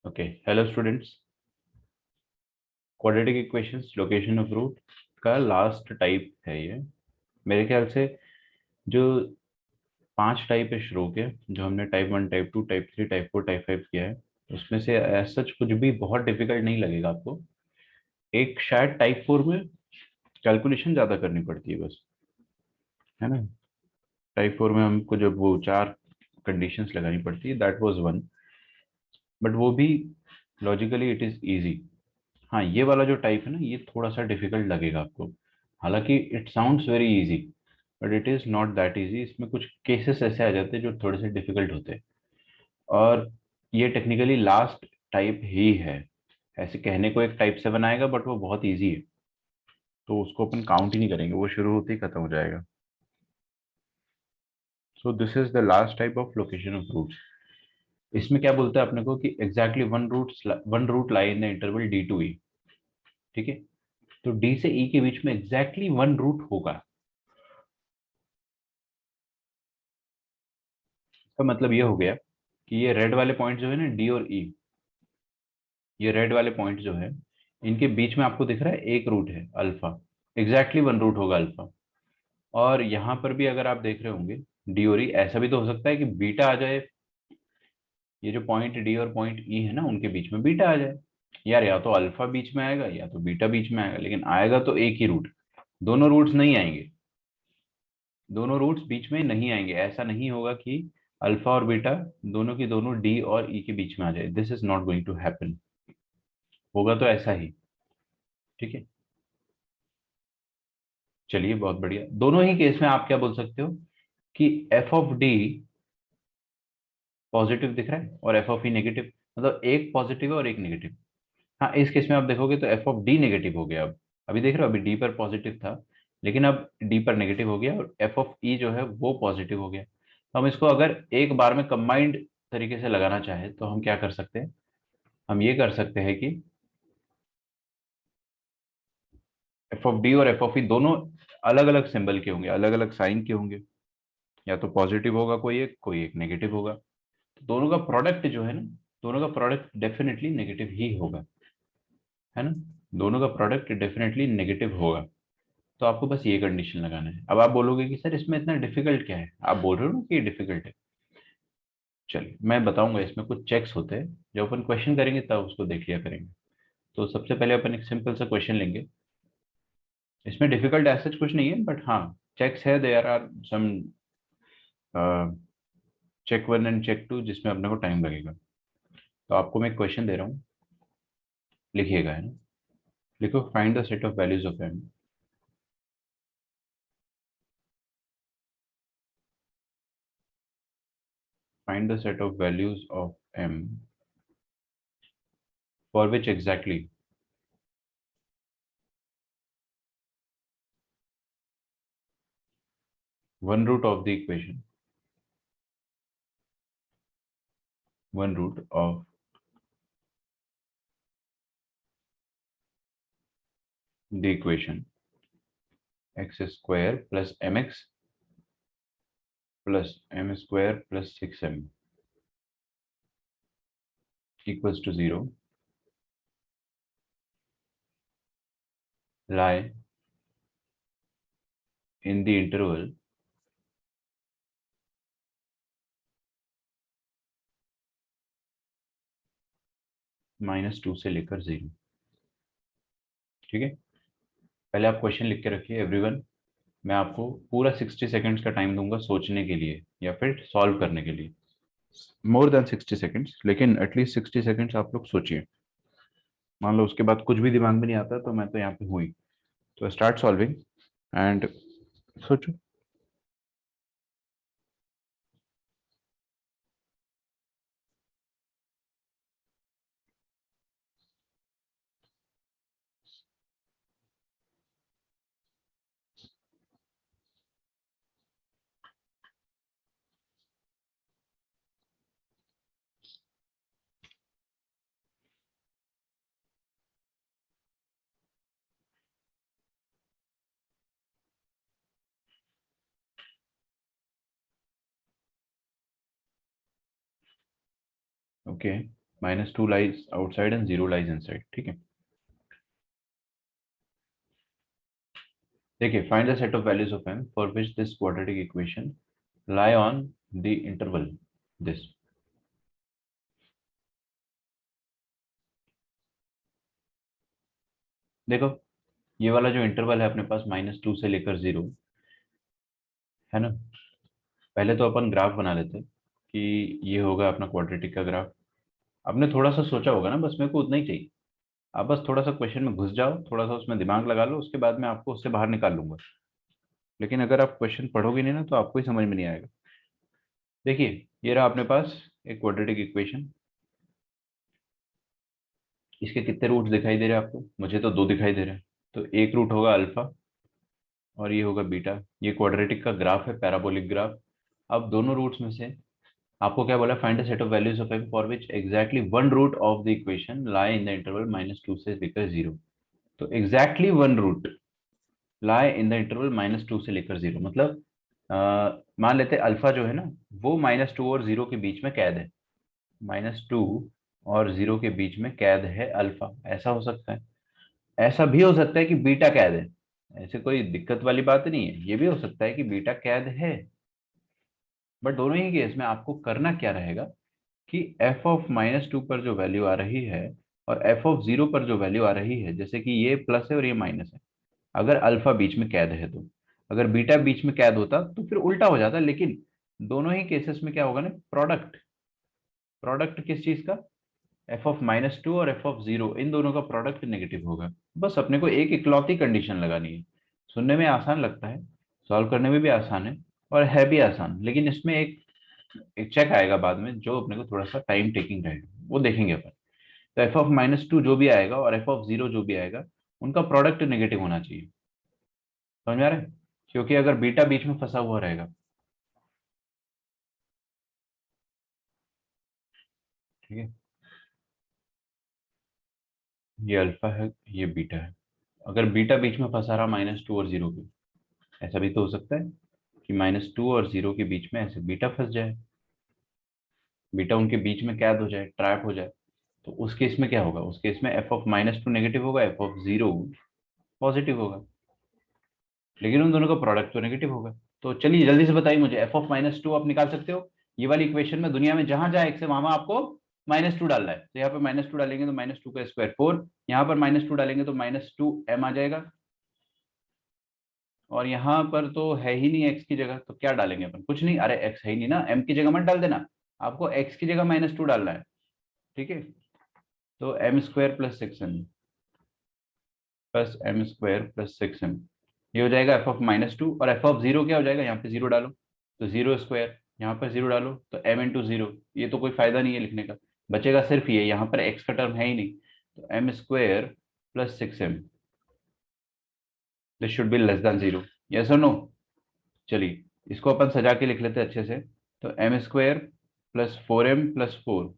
Okay, hello students. Quadratic equations location of root का last type है ये। मेरे ख्याल से जो 5 टाइप है शुरू के, जो हमने type 1, type 2, type 3, type 4, type 5 किया है, उसमें से एज सच कुछ भी बहुत डिफिकल्ट नहीं लगेगा आपको। एक शायद टाइप 4 में कैलकुलेशन ज़्यादा करनी पड़ती है बस, है ना। टाइप 4 में हमको जब वो 4 कंडीशंस लगानी पड़ती है, दैट वाज वन, बट वो भी लॉजिकली इट इज़ इजी। हाँ, ये वाला जो टाइप है ना, ये थोड़ा सा डिफिकल्ट लगेगा आपको। हालांकि it sounds very easy, but it is not that easy. इसमें कुछ केसेस ऐसे आ जाते हैं जो थोड़े से डिफिकल्ट होते हैं, और ये टेक्निकली लास्ट टाइप ही है। ऐसे कहने को एक टाइप 7 आएगा, बट वो बहुत इजी है, तो उसको अपन काउंट ही नहीं करेंगे, वो शुरू होते ही खत्म हो जाएगा। So this is the last type of location of roots. इसमें क्या बोलता है अपने को कि exactly one root lie in the interval D to E। ठीक है, तो डी से ई के बीच में एग्जैक्टली वन रूट होगा। इसका मतलब ये हो गया कि ये रेड वाले पॉइंट जो है ना, डी और ई, ये रेड वाले पॉइंट जो है, इनके बीच में आपको दिख रहा है एक रूट है अल्फा। एग्जैक्टली वन रूट होगा अल्फा। और यहाँ पर भी अगर आप देख रहे होंगे, डी और ई, ऐसा भी तो हो सकता है कि बीटा आ जाए। ये जो पॉइंट डी और पॉइंट ई है ना, उनके बीच में बीटा आ जाए। यार, या तो अल्फा बीच में आएगा या तो बीटा बीच में आएगा, लेकिन आएगा तो एक ही रूट। दोनों रूट्स नहीं आएंगे, दोनों रूट्स बीच में नहीं आएंगे। ऐसा नहीं होगा कि अल्फा और बीटा दोनों की दोनों डी और ई के बीच में आ जाए। This is not going to happen. होगा तो ऐसा ही। ठीक है, चलिए, बहुत बढ़िया। दोनों ही केस में आप क्या बोल सकते हो कि एफ ऑफ डी पॉजिटिव दिख रहा है और एफ ऑफ ई नेगेटिव। मतलब एक पॉजिटिव है और एक नेगेटिव। हाँ, इस केस में आप देखोगे तो एफ ऑफ डी नेगेटिव हो गया। अब अभी देख रहे हो, अभी डी पर पॉजिटिव था, लेकिन अब डी पर नेगेटिव हो गया, और एफ ऑफ ई जो है वो पॉजिटिव हो गया। तो हम इसको अगर एक बार में कंबाइंड तरीके से लगाना चाहे तो हम क्या कर सकते हैं। हम ये कर सकते हैं कि एफ ऑफ डी और एफ ऑफ ई दोनों अलग अलग सिंबल के होंगे, अलग अलग साइन के होंगे। या तो पॉजिटिव होगा कोई एक नेगेटिव होगा। तो दोनों का प्रोडक्ट जो है ना, दोनों का प्रोडक्ट डेफिनेटली नेगेटिव ही होगा, है ना। दोनों का प्रोडक्ट डेफिनेटली नेगेटिव होगा। तो आपको बस ये कंडीशन लगाना है। अब आप बोलोगे कि सर इसमें इतना डिफिकल्ट क्या है, आप बोल रहे हो ना कि ये डिफिकल्ट है। चलिए, मैं बताऊंगा। इसमें कुछ चेक्स होते हैं, जब अपन क्वेश्चन करेंगे तब उसको देख लिया करेंगे। तो सबसे पहले अपन एक सिंपल सा क्वेश्चन लेंगे। इसमें डिफिकल्ट ऐसा कुछ नहीं है, बट हाँ, चेक्स है। There are some check 1 and check 2 जिसमें अपने को टाइम लगेगा। तो आपको मैं क्वेश्चन दे रहा हूँ, लिखिएगा, है ना। लिखो, find the set of values of M. Find the set of values of M for which exactly one root of the equation, one root of the equation x square plus mx plus m square plus 6m equals to 0 lie in the interval -2 से लेकर 0। ठीक है, पहले आप question लिख के रखिए everyone. मैं आपको पूरा 60 सेकेंड्स का टाइम दूंगा सोचने के लिए या फिर सॉल्व करने के लिए। मोर देन 60 सेकेंड्स, लेकिन एटलीस्ट 60 सेकेंड्स आप लोग सोचिए। मान लो उसके बाद कुछ भी दिमाग में नहीं आता, तो मैं तो यहाँ पे हुई। तो स्टार्ट सॉल्विंग एंड सोचो। Okay, -2 lies outside and 0 lies inside, ठीक है। देखिए, find the set of values of m for which this quadratic equation lie on the interval this। देखो, ये वाला जो इंटरवल है अपने पास -2 से लेकर 0 है ना। पहले तो अपन ग्राफ बना लेते हैं कि ये होगा अपना क्वाड्रेटिक का ग्राफ। आपने थोड़ा सा सोचा होगा ना, बस मेरे को उतना ही चाहिए। आप बस थोड़ा सा क्वेश्चन में घुस जाओ, थोड़ा सा उसमें दिमाग लगा लो, उसके बाद मैं आपको उससे बाहर निकाल लूंगा। लेकिन अगर आप क्वेश्चन पढ़ोगे नहीं ना तो आपको ही समझ में नहीं आएगा। देखिए, ये रहा अपने पास एक क्वाड्रेटिक इक्वेशन। इसके कितने रूट्स दिखाई दे रहे हैं आपको? मुझे तो 2 दिखाई दे रहे हैं। तो एक रूट होगा अल्फा और ये होगा बीटा। ये क्वाड्रेटिक का ग्राफ है, पैराबोलिक ग्राफ। अब दोनों रूट्स में से आपको क्या बोला? Find the set of values of m for which exactly one root of the equation lie in the interval -2 से लेकर 0। तो exactly one root lie in the interval -2 से लेकर 0 मतलब मान लेते हैं अल्फा जो है ना, वो -2 और 0 के बीच में कैद है। -2 और 0 के बीच में कैद है अल्फा, ऐसा हो सकता है। ऐसा भी हो सकता है कि बीटा कैद है। ऐसे कोई दिक्कत वाली बात नहीं है, ये भी हो सकता है कि बीटा कैद है। बट दोनों ही केस में आपको करना क्या रहेगा कि f ऑफ -2 पर जो वैल्यू आ रही है और f ऑफ 0 पर जो वैल्यू आ रही है, जैसे कि ये प्लस है और ये माइनस है, अगर अल्फा बीच में कैद है तो, अगर बीटा बीच में कैद होता तो फिर उल्टा हो जाता। लेकिन दोनों ही केसेस में क्या होगा ना, प्रोडक्ट। प्रोडक्ट किस चीज का? एफ ऑफ -2 और एफ ऑफ 0, इन दोनों का प्रोडक्ट नेगेटिव होगा। बस अपने को एक इकलौती कंडीशन लगानी है। सुनने में आसान लगता है, सॉल्व करने में भी आसान है और है भी आसान, लेकिन इसमें एक एक चेक आएगा बाद में जो अपने को थोड़ा सा टाइम टेकिंग रहेगा, वो देखेंगे अपन। तो एफ ऑफ -2 जो भी आएगा और एफ ऑफ 0 जो भी आएगा, उनका प्रोडक्ट नेगेटिव होना चाहिए। समझ में आ रहा है? क्योंकि अगर बीटा बीच में फंसा हुआ रहेगा, ठीक है, ये अल्फा है, ये बीटा है। अगर बीटा बीच में फंसा रहा -2 और 0 के, ऐसा भी तो हो सकता है कि -2 और 0 के बीच में ऐसे बीटा फंस जाए, बीटा उनके बीच में कैद हो जाए, ट्रैप हो जाए। तो उस केस में क्या होगा? उस केस में एफ ऑफ -2 नेगेटिव होगा, एफ ऑफ 0 पॉजिटिव होगा, लेकिन उन दोनों का प्रोडक्ट तो नेगेटिव होगा। तो चलिए जल्दी से बताइए मुझे, एफ ऑफ -2 आप निकाल सकते हो? ये वाली इक्वेशन में दुनिया में जहां जहां एक्स है वहां आपको -2 डालना है। तो यहाँ पे -2 डालेंगे तो -2 का स्क्वायर 4, यहाँ पर -2 डालेंगे तो -2m आ जाएगा। और यहाँ पर तो है ही नहीं एक्स की जगह, तो क्या डालेंगे अपन? कुछ नहीं। अरे एक्स है ही नहीं ना, एम की जगह मत डाल देना, आपको एक्स की जगह -2 डालना है, ठीक है। तो m² + 6m ये हो जाएगा एफ ऑफ -2। और एफ ऑफ 0 क्या हो जाएगा? यहाँ पे 0 डालो तो 0², यहाँ पर 0 डालो तो m×0। ये तो कोई फायदा नहीं है लिखने का, बचेगा सिर्फ ये, यहाँ पर x का टर्म है ही नहीं। तो m² + 6m, this should be less than 0। Yes और नो? चलिए इसको अपन सजा के लिख लेते हैं अच्छे से। तो m² + 4m+4,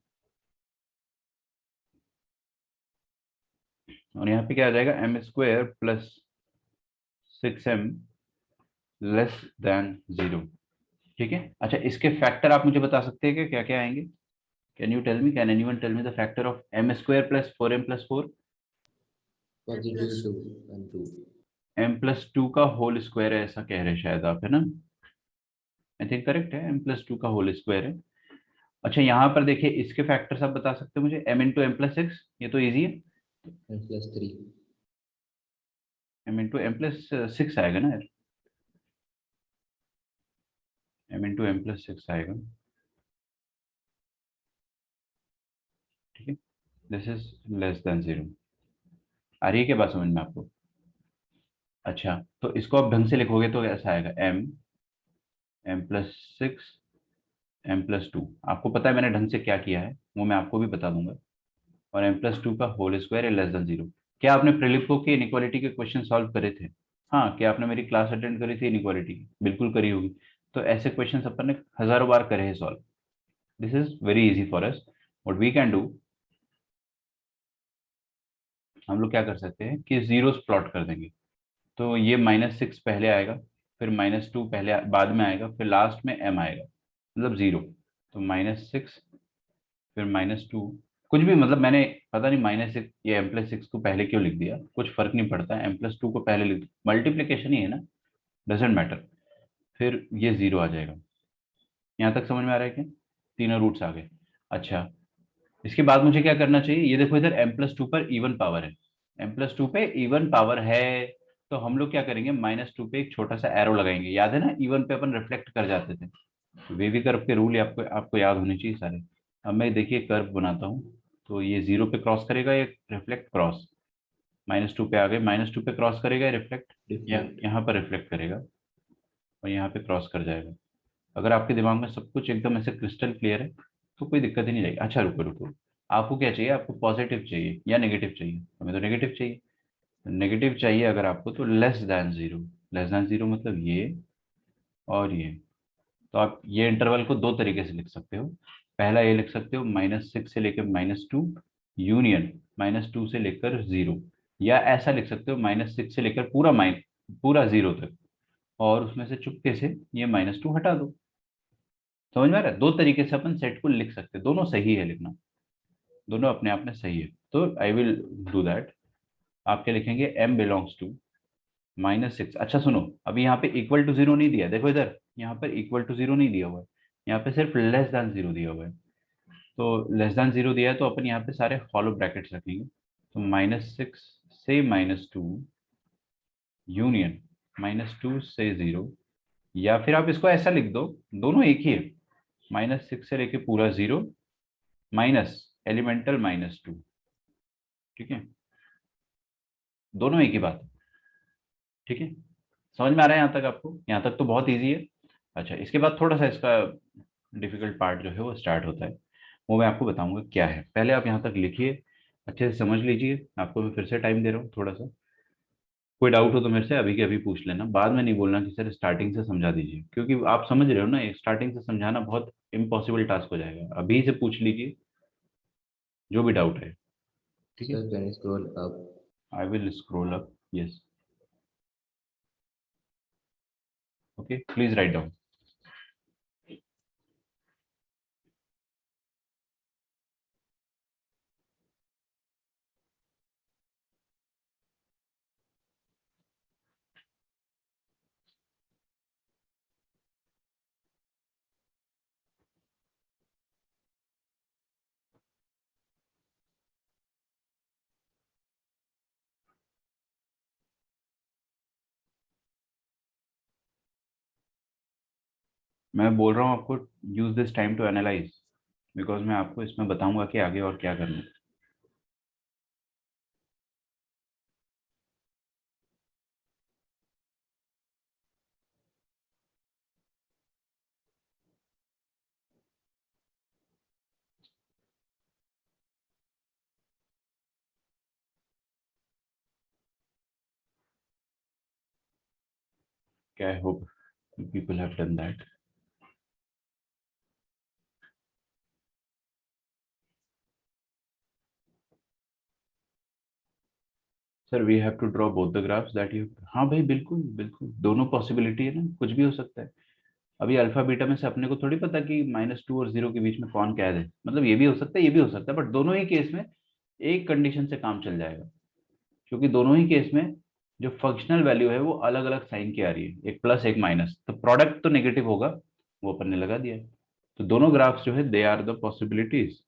और यहाँ पे क्या आ जाएगा? m²+6m < 0। ठीक है। अच्छा, इसके फैक्टर आप मुझे बता सकते हैं कि क्या क्या आएंगे? Can you tell me, can anyone tell me the factor of m² + 4m+4? +2 and 2। m+2 का होल स्क्वायर है, ऐसा कह रहे हैं शायद आप, है ना? आई थिंक करेक्ट है, m+2 का होल स्क्वायर है। अच्छा, यहाँ पर देखिए इसके फैक्टर्स आप बता सकते हैं मुझे? m×m+6, ये तो इजी है। m+3। m×m+6 आएगा ना यार, m×m+6 आएगा, ठीक है। This is less than 0। आ रही है क्या बात समझ में आपको? अच्छा, तो इसको आप ढंग से लिखोगे तो ऐसा आएगा m+6 m+2। आपको पता है मैंने ढंग से क्या किया है, वो मैं आपको भी बता दूंगा। और m+2 का होल स्क्वायर है लेस देन 0। क्या आपने प्रीलिपो के इनइक्वालिटी के क्वेश्चन सॉल्व करे थे? हाँ, क्या आपने मेरी क्लास अटेंड करी थी इनइक्वालिटी की? बिल्कुल करी होगी। तो ऐसे क्वेश्चन अपन ने हजारों बार करे हैं solve. This is very easy for us. What we can do, हम लोग क्या कर सकते हैं कि जीरोस प्लॉट कर देंगे। तो ये -6 पहले आएगा, फिर -2 पहले बाद में आएगा, फिर लास्ट में m आएगा, मतलब 0। तो -6 फिर -2 कुछ भी मतलब मैंने पता नहीं -6 ये m+6 को पहले क्यों लिख दिया, कुछ फर्क नहीं पड़ता, m+2 को पहले लिख, मल्टीप्लीकेशन ही है ना, डजेंट मैटर। फिर ये 0 आ जाएगा। यहाँ तक समझ में आ रहा है क्या? तीनों रूट्स आ गए। अच्छा, इसके बाद मुझे क्या करना चाहिए, ये देखो इधर m+2 पर इवन पावर है, m+2 पे इवन पावर है, तो हम लोग क्या करेंगे, -2 पे एक छोटा सा एरो लगाएंगे। याद है ना, इवन पे अपन रिफ्लेक्ट कर जाते थे। वेवी कर्व के रूल आपको आपको याद होने चाहिए सारे। अब मैं देखिए कर्व बनाता हूँ, तो ये 0 पे क्रॉस करेगा, ये रिफ्लेक्ट क्रॉस, -2 पे आ गए, -2 पे क्रॉस करेगा रिफ्लेक्ट, डिफरेंट। यहाँ पर रिफ्लेक्ट करेगा और यहाँ पे क्रॉस कर जाएगा। अगर आपके दिमाग में सब कुछ एकदम ऐसे क्रिस्टल क्लियर है तो कोई दिक्कत ही नहीं रहेगी। अच्छा रुको रुको, आपको क्या चाहिए, आपको पॉजिटिव चाहिए या नेगेटिव चाहिए? हमें तो नेगेटिव चाहिए। नेगेटिव चाहिए अगर आपको तो लेस देन 0। लेस देन 0 मतलब ये और ये। तो आप ये इंटरवल को दो तरीके से लिख सकते हो। पहला ये लिख सकते हो -6 से लेकर -2 यूनियन -2 से लेकर 0, या ऐसा लिख सकते हो -6 से लेकर पूरा 0 तक, और उसमें से चुपके से ये -2 हटा दो। समझ में आ रहा है? दो तरीके से अपन सेट को लिख सकते हैं, दोनों सही है लिखना, दोनों अपने आप में सही है। तो आई विल डू दैट। आप क्या लिखेंगे, m belongs to -6। अच्छा सुनो, अभी यहाँ पे इक्वल टू 0 नहीं दिया, देखो इधर, यहाँ पर इक्वल टू 0 नहीं दिया हुआ है, यहाँ पे सिर्फ लेस देन 0 दिया हुआ है। तो लेस देन 0 दिया है तो अपन यहाँ पे सारे हॉलो ब्रैकेट्स रखेंगे। तो -6 से -2 यूनियन -2 से 0, या फिर आप इसको ऐसा लिख दो, दोनों एक ही है, -6 से लेके पूरा 0 माइनस एलिमेंटल -2। ठीक है, दोनों एक ही बात है। ठीक है, समझ में आ रहा है यहाँ तक आपको? यहाँ तक तो बहुत इजी है। अच्छा, इसके बाद थोड़ा सा इसका डिफिकल्ट पार्ट जो है वो स्टार्ट होता है, वो मैं आपको बताऊंगा क्या है। पहले आप यहाँ तक लिखिए, अच्छे से समझ लीजिए, आपको मैं फिर से टाइम दे रहा हूँ थोड़ा सा। कोई डाउट हो तो मेरे से अभी के अभी पूछ लेना, बाद में नहीं बोलना कि सर स्टार्टिंग से समझा दीजिए, क्योंकि आप समझ रहे हो ना, स्टार्टिंग से समझाना बहुत इम्पॉसिबल टास्क हो जाएगा। अभी से पूछ लीजिए जो भी डाउट है। ठीक है, sir can scroll up. I will scroll up, yes. Okay, please write down. मैं बोल रहा हूँ आपको, use this time to analyse, because मैं आपको इसमें बताऊंगा कि आगे और क्या करना है। क्या, I hope people have done that. Sir we have to draw both the graphs that you, हाँ भाई बिल्कुल बिल्कुल, दोनों पॉसिबिलिटी है ना, कुछ भी हो सकता है। अभी अल्फा बीटा में से अपने को थोड़ी पता कि -2 और 0 के बीच में कौन कैद है, मतलब ये भी हो सकता है ये भी हो सकता है, बट दोनों ही केस में एक कंडीशन से काम चल जाएगा, क्योंकि दोनों ही केस में जो फंक्शनल वैल्यू है वो अलग अलग साइन की आ रही है, एक प्लस एक माइनस, तो प्रोडक्ट तो नेगेटिव होगा, वो अपन ने लगा दिया है। तो दोनों ग्राफ्स जो है दे आर द पॉसिबिलिटीज।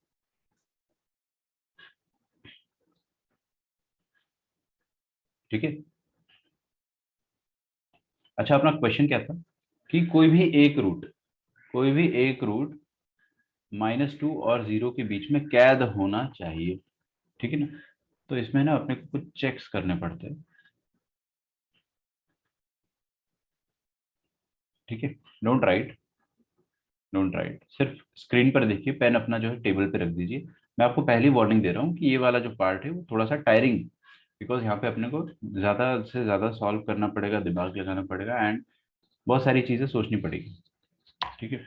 ठीक है, अच्छा अपना क्वेश्चन क्या था, कि कोई भी एक रूट -2 और 0 के बीच में कैद होना चाहिए। ठीक है ना, तो इसमें ना अपने को कुछ चेक्स करने पड़ते हैं। ठीक है, डोंट राइट, डोंट राइट, सिर्फ स्क्रीन पर देखिए, पेन अपना जो है टेबल पे रख दीजिए। मैं आपको पहली वार्निंग दे रहा हूँ कि ये वाला जो पार्ट है वो थोड़ा सा टायरिंग, बिकॉज यहाँ पे अपने को ज्यादा से ज्यादा सॉल्व करना पड़ेगा, दिमाग लगाना पड़ेगा, एंड बहुत सारी चीजें सोचनी पड़ेगी। ठीक है,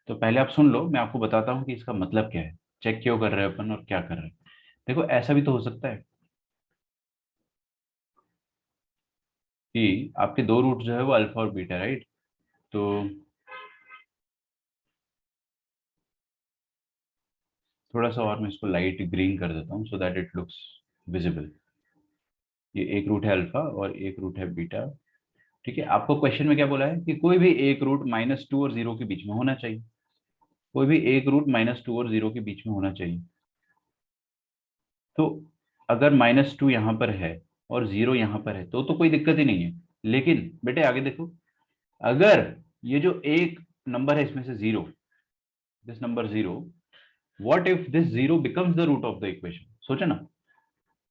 तो पहले आप सुन लो, मैं आपको बताता हूँ कि इसका मतलब क्या है, चेक क्यों कर रहे हैं अपन और क्या कर रहे हैं। देखो ऐसा भी तो हो सकता है कि आपके दो रूट जो है वो अल्फा और बीटा, राइट? तो थोड़ा सा और मैं इसको लाइट ग्रीन कर देता हूँ so that it looks visible. ये एक रूट है अल्फा और एक रूट है बीटा। ठीक है, आपको क्वेश्चन में क्या बोला है कि कोई भी एक रूट -2 और 0 के बीच में होना चाहिए। कोई भी एक रूट -2 और 0 के बीच में होना चाहिए। तो अगर -2 यहाँ पर है और 0 यहाँ पर है तो कोई दिक्कत ही नहीं है। लेकिन बेटे आगे देखो, अगर ये जो एक नंबर है इसमें से 0, this number 0, what if this 0 becomes the root of the equation. सोचा ना,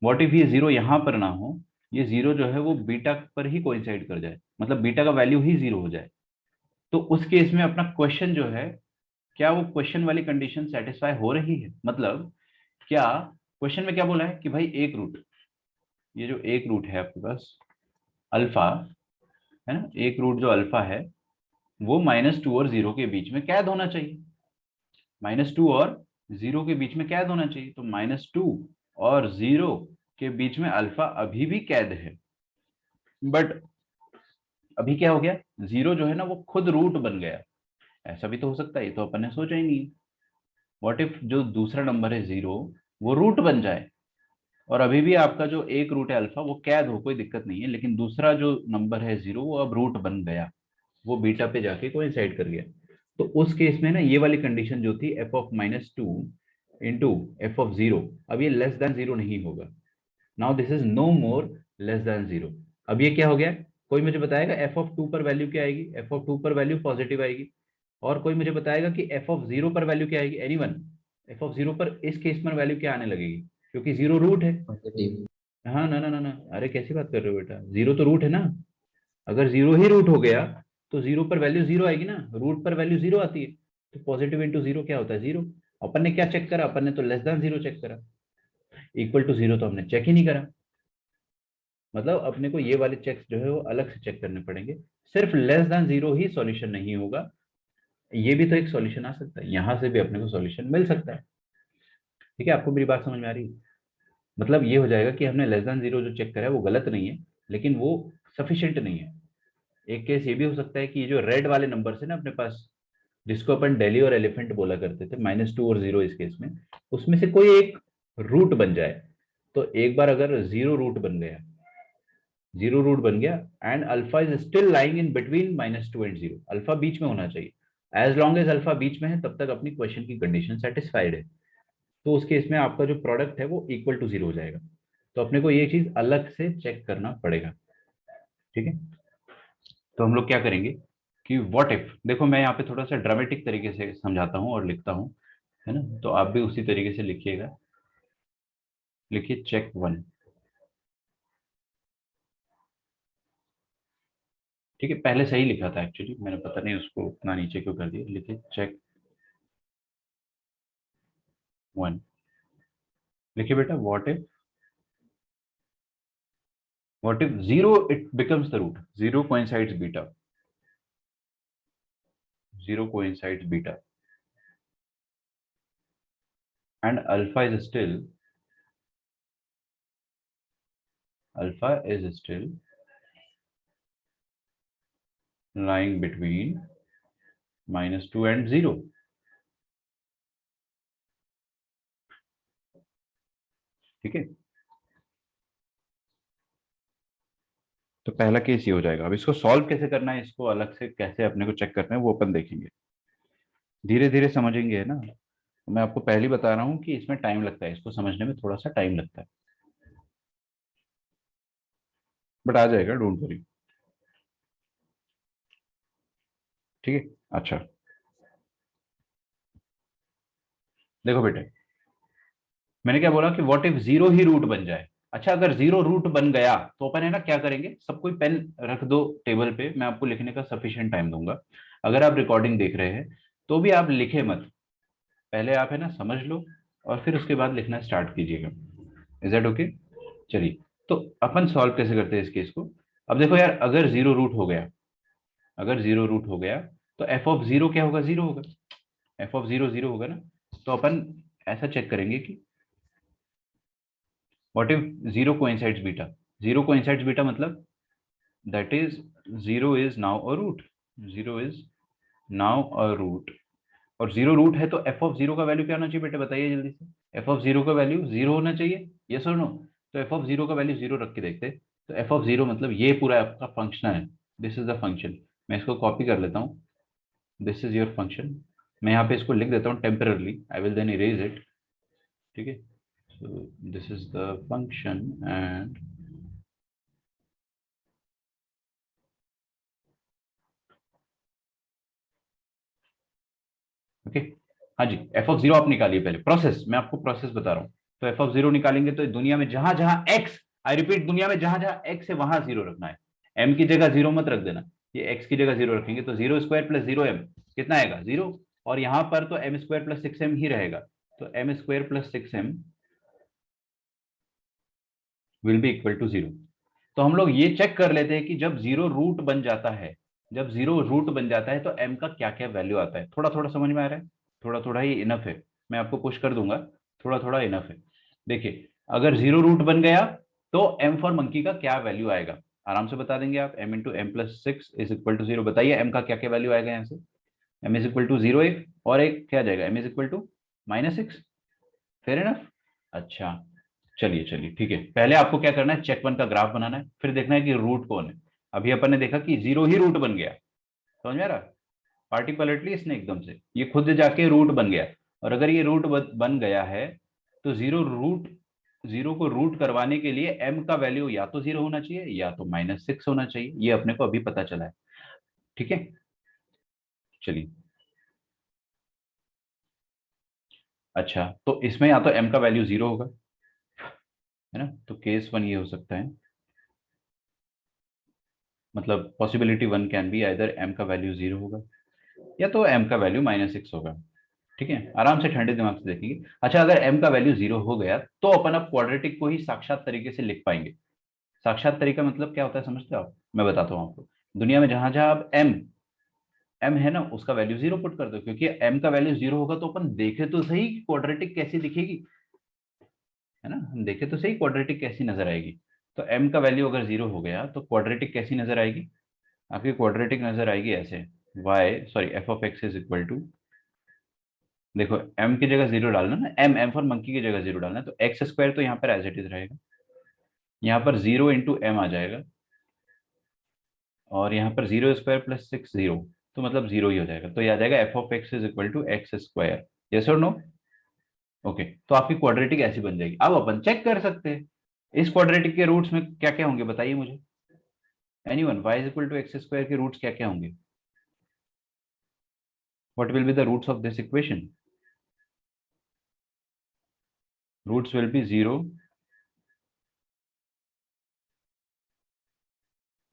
व्हाट इफ ये 0 यहां पर ना हो, ये 0 जो है वो बीटा पर ही कोइंसाइड कर जाए, मतलब बीटा का वैल्यू ही 0 हो जाए। तो उस केस में अपना क्वेश्चन जो है, क्या वो क्वेश्चन वाली कंडीशन सेटिस्फाई हो रही है? मतलब क्या क्वेश्चन में क्या बोला है कि भाई एक रूट, ये जो एक रूट है आपके पास अल्फा, है ना, एक रूट जो अल्फा है वो -2 और 0 के बीच में कैद होना चाहिए। -2 और 0 के बीच में कैद होना चाहिए, तो -2 और 0 के बीच में अल्फा अभी भी कैद है। बट अभी क्या हो गया, 0 जो है ना वो खुद रूट बन गया। ऐसा भी तो हो सकता है, ये तो अपन ने सोचा ही नहीं। व्हाट इफ जो दूसरा नंबर है 0 वो रूट बन जाए, और अभी भी आपका जो एक रूट है अल्फा वो कैद हो, कोई दिक्कत नहीं है, लेकिन दूसरा जो नंबर है 0 वो अब रूट बन गया, वो बीटा पे जाके कोइंसाइड कर गया। तो उस केस में ना ये वाली कंडीशन जो थी f(-2) इंटू f(0), अब ये लेस देन 0 नहीं होगा। Now this is no more less than 0। अब ये क्या हो गया? कोई मुझे बताएगा f(2) पर वैल्यू क्या आएगी? f(2) पर वैल्यू पॉजिटिव आएगी। और कोई मुझे बताएगा कि f(0) पर वैल्यू क्या आएगी? एनीवन? f(0) पर इस केस में वैल्यू क्या आने लगेगी, क्योंकि 0 रूट है। पॉजिटिव। हाँ, ना ना ना ना, अरे कैसी बात कर रहे हो बेटा, 0 तो रूट है ना। अगर 0 ही रूट हो गया तो 0 पर वैल्यू 0 आएगी ना, रूट पर वैल्यू 0 आती है। तो पॉजिटिव इंटू 0 क्या होता है? 0। अपन ने क्या चेक करा? अपन ने तो लेस देन 0 चेक करा, इक्वल टू 0 तो हमने चेक ही नहीं करा। मतलब अपने को ये वाले चेक्स जो है वो अलग से चेक करने पड़ेंगे। सिर्फ लेस देन 0 ही सॉल्यूशन नहीं होगा, ये भी तो एक सॉल्यूशन आ सकता है, यहां से भी अपने को सॉल्यूशन मिल सकता है। ठीक है, आपको मेरी बात समझ में आ रही है? मतलब ये हो जाएगा कि हमने लेस देन 0 जो चेक करा है वो गलत नहीं है, लेकिन वो सफिशिएंट नहीं है। एक केस ये भी हो सकता है कि ये जो रेड वाले नंबर है ना अपने पास, जिसको अपन डेली और एलिफेंट बोला करते थे, -2 और 0 इस केस में, उसमें से कोई एक रूट बन जाए। तो एक बार अगर 0 रूट बन गया, 0 रूट बन गया and alpha is still lying in between -2 and 0, alpha बीच में होना चाहिए। एज लॉन्ग एज अल्फा बीच में है तब तक अपनी क्वेश्चन की कंडीशन सेटिस्फाइड है। तो उस केस में आपका जो प्रोडक्ट है वो इक्वल टू 0 हो जाएगा। तो अपने को ये चीज अलग से चेक करना पड़ेगा। ठीक है, तो हम लोग क्या करेंगे कि व्हाट इफ, देखो मैं यहाँ पे थोड़ा सा ड्रामेटिक तरीके से समझाता हूँ और लिखता हूँ, है ना, तो आप भी उसी तरीके से लिखिएगा। लिखिए चेक 1। ठीक है, पहले सही लिखा था एक्चुअली, मैंने पता नहीं उसको उतना नीचे क्यों कर दिया। लिखिए चेक 1। लिखिए बेटा what if 0 it becomes the root, 0 coincides beta, 0 coincides beta and alpha is still lying between -2 and 0। ठीक है, तो पहला केस ये हो जाएगा। अब इसको सॉल्व कैसे करना है, इसको अलग से कैसे अपने को चेक करना है वो अपन देखेंगे, धीरे धीरे समझेंगे, है ना। मैं आपको पहले ही बता रहा हूँ कि इसमें टाइम लगता है, इसको समझने में थोड़ा सा टाइम लगता है, बट आ जाएगा, डोंट वरी। ठीक है, अच्छा देखो बेटे, मैंने क्या बोला कि व्हाट इफ 0 ही रूट बन जाए। अच्छा, अगर 0 रूट बन गया तो अपन है ना क्या करेंगे, सब कोई पेन रख दो टेबल पे, मैं आपको लिखने का सफिशिएंट टाइम दूंगा। अगर आप रिकॉर्डिंग देख रहे हैं तो भी आप लिखे मत, पहले आप है ना समझ लो और फिर उसके बाद लिखना स्टार्ट कीजिएगा। Is that okay? चलिए, तो अपन सॉल्व कैसे करते हैं इस केस को। अब देखो यार, अगर 0 रूट हो गया, अगर 0 रूट हो गया तो f(0) क्या होगा? 0 होगा। f(0) 0 होगा ना। तो अपन ऐसा चेक करेंगे कि what if 0 coincides beta. 0 coincides beta मतलब that is 0 is now a root, 0 is now a root और जीरो रूट है तो एफ ऑफ जीरो का वैल्यू क्या होना चाहिए बेटे, बताइए जल्दी से। एफ ऑफ जीरो का वैल्यू जीरो होना चाहिए, यस और नो। तो एफ ऑफ जीरो का वैल्यू जीरो रख के देखते। तो एफ ऑफ जीरो मतलब ये पूरा आपका फंक्शन है, दिस इज द फंक्शन। मैं इसको कॉपी कर लेता हूँ, दिस इज योर फंक्शन। मैं यहाँ पे इसको लिख देता हूँ temporarily, I will then erase it. ठीक है, so this is the function and okay. हाँ जी, एफ ऑफ जीरो आप निकालिए पहले, प्रोसेस मैं आपको प्रोसेस बता रहा हूँ। तो एफ ऑफ जीरो निकालेंगे तो दुनिया में जहां जहां एक्स, आई रिपीट, दुनिया में जहां जहां एक्स है वहां जीरो रखना है। एम की जगह जीरो मत रख देना, ये एक्स की जगह जीरो रखेंगे तो zero square plus zero M कितना आएगा, जीरो। और यहां पर तो M square plus six M ही रहेगा, तो M square plus six M will be equal to zero. तो हम लोग ये चेक कर लेते हैं कि जब जीरो रूट बन जाता है, जब जीरो रूट बन जाता है तो एम का क्या क्या वैल्यू आता है। थोड़ा थोड़ा समझ में आ रहा है, थोड़ा थोड़ा ही इनफ है, मैं आपको पुश कर दूंगा, थोड़ा थोड़ा इनफ है। देखिए, अगर जीरो रूट बन गया तो एम फॉर मंकी का क्या वैल्यू आएगा, आराम से बता देंगे आप। M into M plus six is equal to zero. बताइए एम का क्या क्या वैल्यू आएगा यहाँ से। M is equal to zero एक, और एक क्या आ जाएगा, M is equal to minus six. Fair enough. अच्छा, चलिए चलिए ठीक है, पहले आपको क्या करना है, चेक वन का ग्राफ बनाना है, फिर देखना है कि रूट कौन है। अभी अपन ने देखा कि जीरो ही रूट बन गया, समझ में आ रहा। पार्टी पलट ली इसने एकदम से, ये खुद जाके रूट बन गया। और अगर ये रूट बन गया है तो जीरो को रूट करवाने के लिए एम का वैल्यू या तो जीरो होना चाहिए या तो माइनस सिक्स होना चाहिए, ये अपने को अभी पता चला है। ठीक है, चलिए। अच्छा, तो इसमें या तो एम का वैल्यू जीरो होगा, है ना, तो केस वन ये हो सकता है, मतलब possibility one can be either M का वैल्यू जीरो होगा या तो एम का वैल्यू माइनस सिक्स होगा। ठीक है, आराम से ठंडे दिमाग से देखेंगे। अच्छा, अगर एम का वैल्यू जीरो हो गया तो अपन अब क्वाड्रेटिक को ही साक्षात तरीके से लिख पाएंगे। साक्षात तरीका मतलब क्या होता है समझते हो आप, मैं बताता हूँ आपको। दुनिया में जहां जहां अब एम एम है ना, उसका वैल्यू जीरो पुट कर दो, क्योंकि एम का वैल्यू जीरो होगा तो अपन देखे तो सही क्वाड्रेटिक कैसी दिखेगी, है ना, हम देखे तो सही क्वाड्रेटिक कैसी नजर आएगी। तो एम का वैल्यू अगर जीरो हो गया तो क्वाड्रेटिक कैसी नजर आएगी, आपकी क्वाड्रेटिक नजर आएगी ऐसे, Y sorry F of X is equal to, देखो एम की जगह जीरो डालना ना, एम एम फॉर मंकी की जगह जीरो डालना, तो एक्स स्क्वायर तो यहाँ पर एज इट इज रहेगा, यहाँ पर जीरो इंटू एम आ जाएगा, और यहाँ पर zero square plus six zero, तो मतलब जीरो ही हो जाएगा, तो यह आ जाएगा F of X is equal to X square. Yes और नो। ओके, तो आपकी क्वाड्रेटिक ऐसी बन जाएगी। अब अपन चेक कर सकते हैं इस क्वाड्रेटिक के रूट्स में क्या क्या होंगे, बताइए मुझे। Anyone, Y is equal to X square के रूट्स क्या क्या होंगे, what will be the roots of this equation. Roots will be zero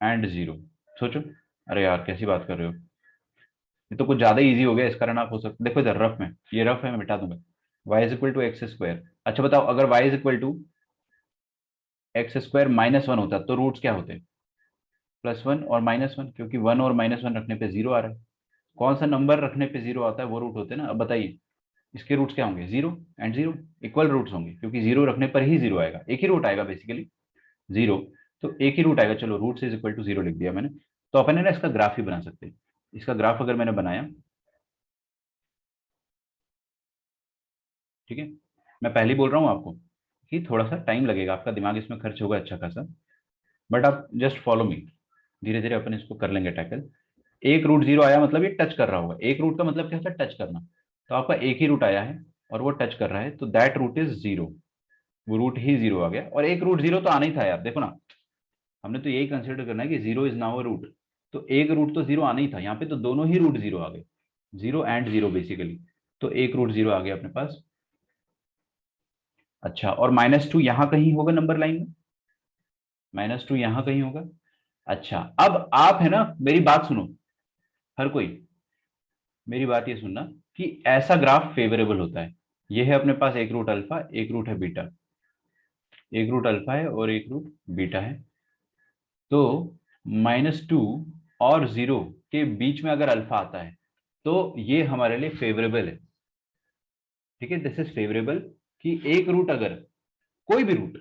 and zero. सोचो, अरे यार कैसी बात कर रहे हो, ये तो कुछ ज्यादा इजी हो गया, इस कारण आप हो सकते, देखो इधर रफ में, ये रफ है मैं मिटा दूंगा। Y is equal to X square. अच्छा बताओ, अगर Y is equal to X square minus one होता तो रूट्स क्या होते, प्लस वन और माइनस वन, क्योंकि वन और माइनस वन रखने पे जीरो आ रहा है। कौन सा नंबर रखने पे जीरो आता है वो रूट होते हैं ना। अब बताइए इसके रूट्स क्या होंगे, zero and zero, equal roots होंगे, क्योंकि जीरो रखने पर ही जीरो आएगा, एक ही रूट आएगा बेसिकली, जीरो। तो एक ही रूट आएगा, चलो roots is equal to zero लिख दिया मैंने। तो अपन है ना इसका ग्राफ ही बना सकते हैं। इसका ग्राफ अगर मैंने बनाया, ठीक है, मैं पहले ही बोल रहा हूँ आपको कि थोड़ा सा टाइम लगेगा, आपका दिमाग इसमें खर्च होगा अच्छा खासा, बट आप जस्ट फॉलो मी, धीरे धीरे अपन इसको कर लेंगे टैकल। एक रूट जीरो आया मतलब ये टच कर रहा होगा, एक रूट का मतलब क्या होता है, टच करना। तो आपका एक ही रूट आया है और वो टच कर रहा है, तो दैट रूट इज जीरो, वो रूट ही जीरो आ गया। और एक रूट जीरो तो आना ही था यार, देखो ना, हमने तो यही कंसिडर करना है कि zero is now a root, तो एक रूट तो जीरो आना ही था, यहाँ पे तो दोनों ही रूट जीरो आ गए, जीरो एंड जीरो बेसिकली। तो एक रूट जीरो आ गया अपने पास। अच्छा, और माइनस टू यहाँ कहीं होगा नंबर लाइन में, माइनस टू यहाँ कहीं होगा। अच्छा, अब आप है ना मेरी बात सुनो, हर कोई मेरी बात ये सुनना, कि ऐसा ग्राफ फेवरेबल होता है। ये है अपने पास एक रूट अल्फा, एक रूट है बीटा, एक रूट अल्फा है और एक रूट बीटा है। तो माइनस टू और जीरो के बीच में अगर अल्फा आता है तो ये हमारे लिए फेवरेबल है। ठीक है, दिस इज फेवरेबल, कि एक रूट अगर, कोई भी रूट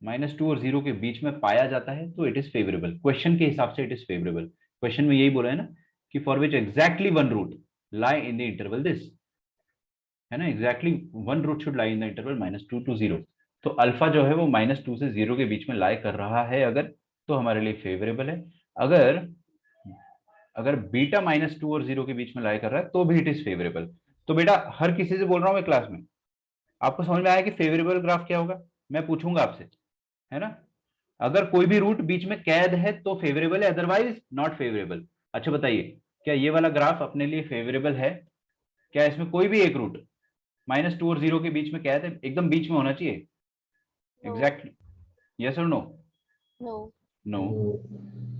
माइनस टू और जीरो के बीच में पाया जाता है तो इट इज फेवरेबल, क्वेश्चन के हिसाब से इट इज फेवरेबल। क्वेश्चन में यही बोला है ना कि for which exactly one root lie in the interval this, है ना, exactly one root should lie in the interval -2 to 0। तो अल्फा जो है वो -2 से 0 के बीच में लाई कर रहा है अगर, तो हमारे लिए फेवरेबल है। अगर अगर बीटा -2 और 0 के बीच में लाई कर रहा है तो भी इट इज फेवरेबल। तो बेटा हर किसी से बोल रहा हूं मैं क्लास में, आपको समझ में आया कि फेवरेबल ग्राफ क्या होगा? मैं पूछूंगा आपसे, है ना। अगर कोई भी रूट बीच में कैद है तो फेवरेबल है, अदरवाइज नॉट फेवरेबल। अच्छा बताइए, क्या ये वाला ग्राफ अपने लिए फेवरेबल है? क्या इसमें कोई भी एक रूट -2 और 0 के बीच में कैद है? एकदम बीच में होना चाहिए, एग्जैक्टली। यस और नो? नो। नो,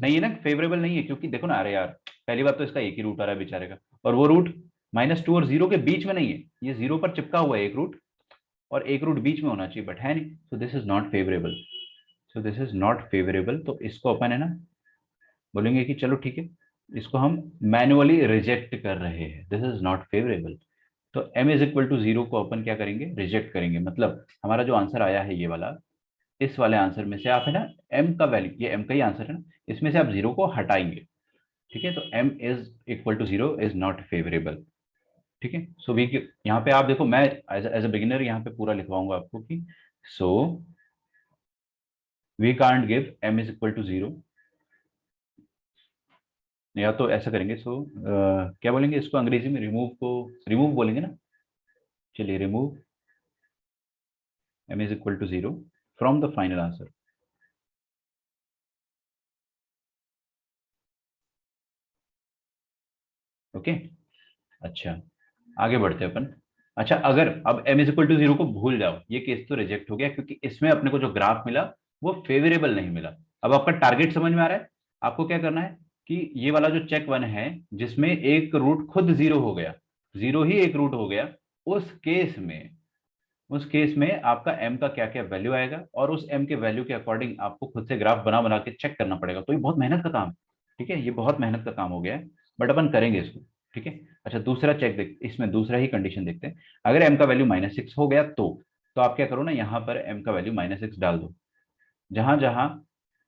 नहीं है ना, फेवरेबल नहीं है, क्योंकि देखो ना, अरे यार पहली बात तो इसका एक ही रूट आ रहा है बेचारे का, और वो रूट -2 और 0 के बीच में नहीं है, ये 0 पर चिपका हुआ है एक रूट, और एक रूट बीच में होना चाहिए, बट है नहीं, सो this is not favourable. So this is not favourable, तो इसको अपन है ना बोलेंगे कि चलो ठीक है, इसको हम मैनुअली रिजेक्ट कर रहे हैं, दिस इज नॉट फेवरेबल। तो m इज इक्वल टू 0 को अपन क्या करेंगे, रिजेक्ट करेंगे। मतलब हमारा जो आंसर आया है ये वाला, इस वाले आंसर में से आप है ना m का वैल्यू, ये m का ही आंसर है ना, इसमें से आप 0 को हटाएंगे। ठीक है, तो m is equal to 0 is not favourable. ठीक है, सो वी, यहाँ पे आप देखो, मैं एज अ बिगिनर यहाँ पे पूरा लिखवाऊंगा आपको कि so we can't give m is equal to 0, या तो ऐसा करेंगे, सो क्या बोलेंगे इसको अंग्रेजी में, रिमूव को रिमूव बोलेंगे ना। चलिए, remove m is equal to 0 from the final answer. Okay, अच्छा आगे बढ़ते हैं अपन। अच्छा, अगर अब m इज इक्वल टू 0 को भूल जाओ, ये केस तो रिजेक्ट हो गया, क्योंकि इसमें अपने को जो ग्राफ मिला वो फेवरेबल नहीं मिला। अब आपका टारगेट समझ में आ रहा है? आपको क्या करना है कि ये वाला जो चेक वन है, जिसमें एक रूट खुद 0 हो गया, 0 ही एक रूट हो गया, उस केस में, उस केस में आपका m का क्या क्या वैल्यू आएगा, और उस m के वैल्यू के अकॉर्डिंग आपको खुद से ग्राफ बना बना के चेक करना पड़ेगा। तो ये बहुत मेहनत का काम है, ठीक है, ये बहुत मेहनत का काम हो गया है, बट अपन करेंगे इसको। ठीक है, अच्छा दूसरा चेक देख, इसमें दूसरा ही कंडीशन देखते हैं। अगर m का वैल्यू -6 हो गया तो आप क्या करो ना, यहाँ पर m का वैल्यू -6 डाल दो, जहां जहां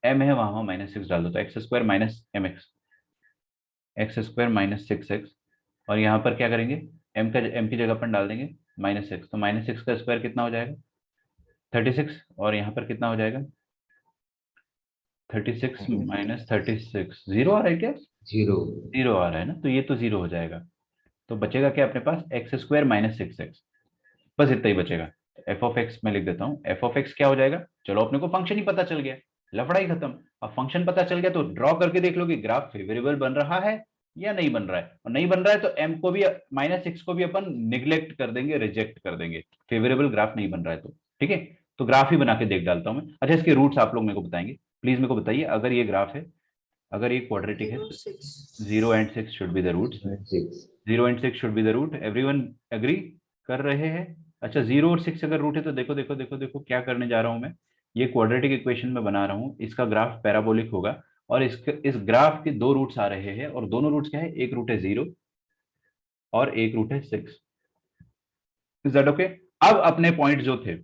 m है वहां वहां -6 डाल दो, तो X square minus M X square -6x, और यहाँ पर क्या करेंगे, m की जगह पर डाल देंगे -6, तो -6 का स्क्वायर कितना हो जाएगा, 36, और यहाँ पर कितना हो जाएगा, 36 माइनस 36, 0 आ रहा है क्या? जीरो। 0 आ रहा है ना, तो ये तो 0 हो जाएगा। तो बचेगा क्या अपने पास, एक्स स्क्वायर -6x, बस इतना ही बचेगा। एफ ऑफ एक्स में लिख देता हूँ, एफ ऑफ एक्स क्या हो जाएगा, चलो अपने को फंक्शन ही पता चल गया, लफड़ा ही खत्म। अब फंक्शन पता चल गया तो ड्रॉ करके देख लो कि ग्राफ फेवरेबल बन रहा है या नहीं बन रहा है, और नहीं बन रहा है तो m को भी -6 को भी अपन निग्लेक्ट कर देंगे, रिजेक्ट कर देंगे, फेवरेबल ग्राफ नहीं बन रहा है तो। ठीक है, तो ग्राफ ही बना के देख डालता हूं मैं। अच्छा, इसके रूट्स आप लोग मेरे को बताएंगे, प्लीज मेरे को बताइए, अगर ये ग्राफ है, अगर ये क्वाड्रेटिक है, 0 6। 0 and 6 should be the roots, 0 and 6 should be the root, everyone agree कर रहे हैं? अच्छा, 0 और 6 अगर रूट है तो देखो देखो देखो देखो क्या करने जा रहा हूं मैं, ये क्वाड्रेटिक इक्वेशन में बना रहा हूं, इसका ग्राफ पैराबोलिक होगा, और इस ग्राफ के दो रूट्स आ रहे हैं, और दोनों रूट्स क्या है, एक रूट है 0 और एक रूट है 6। Is that okay? अब अपने पॉइंट जो थे,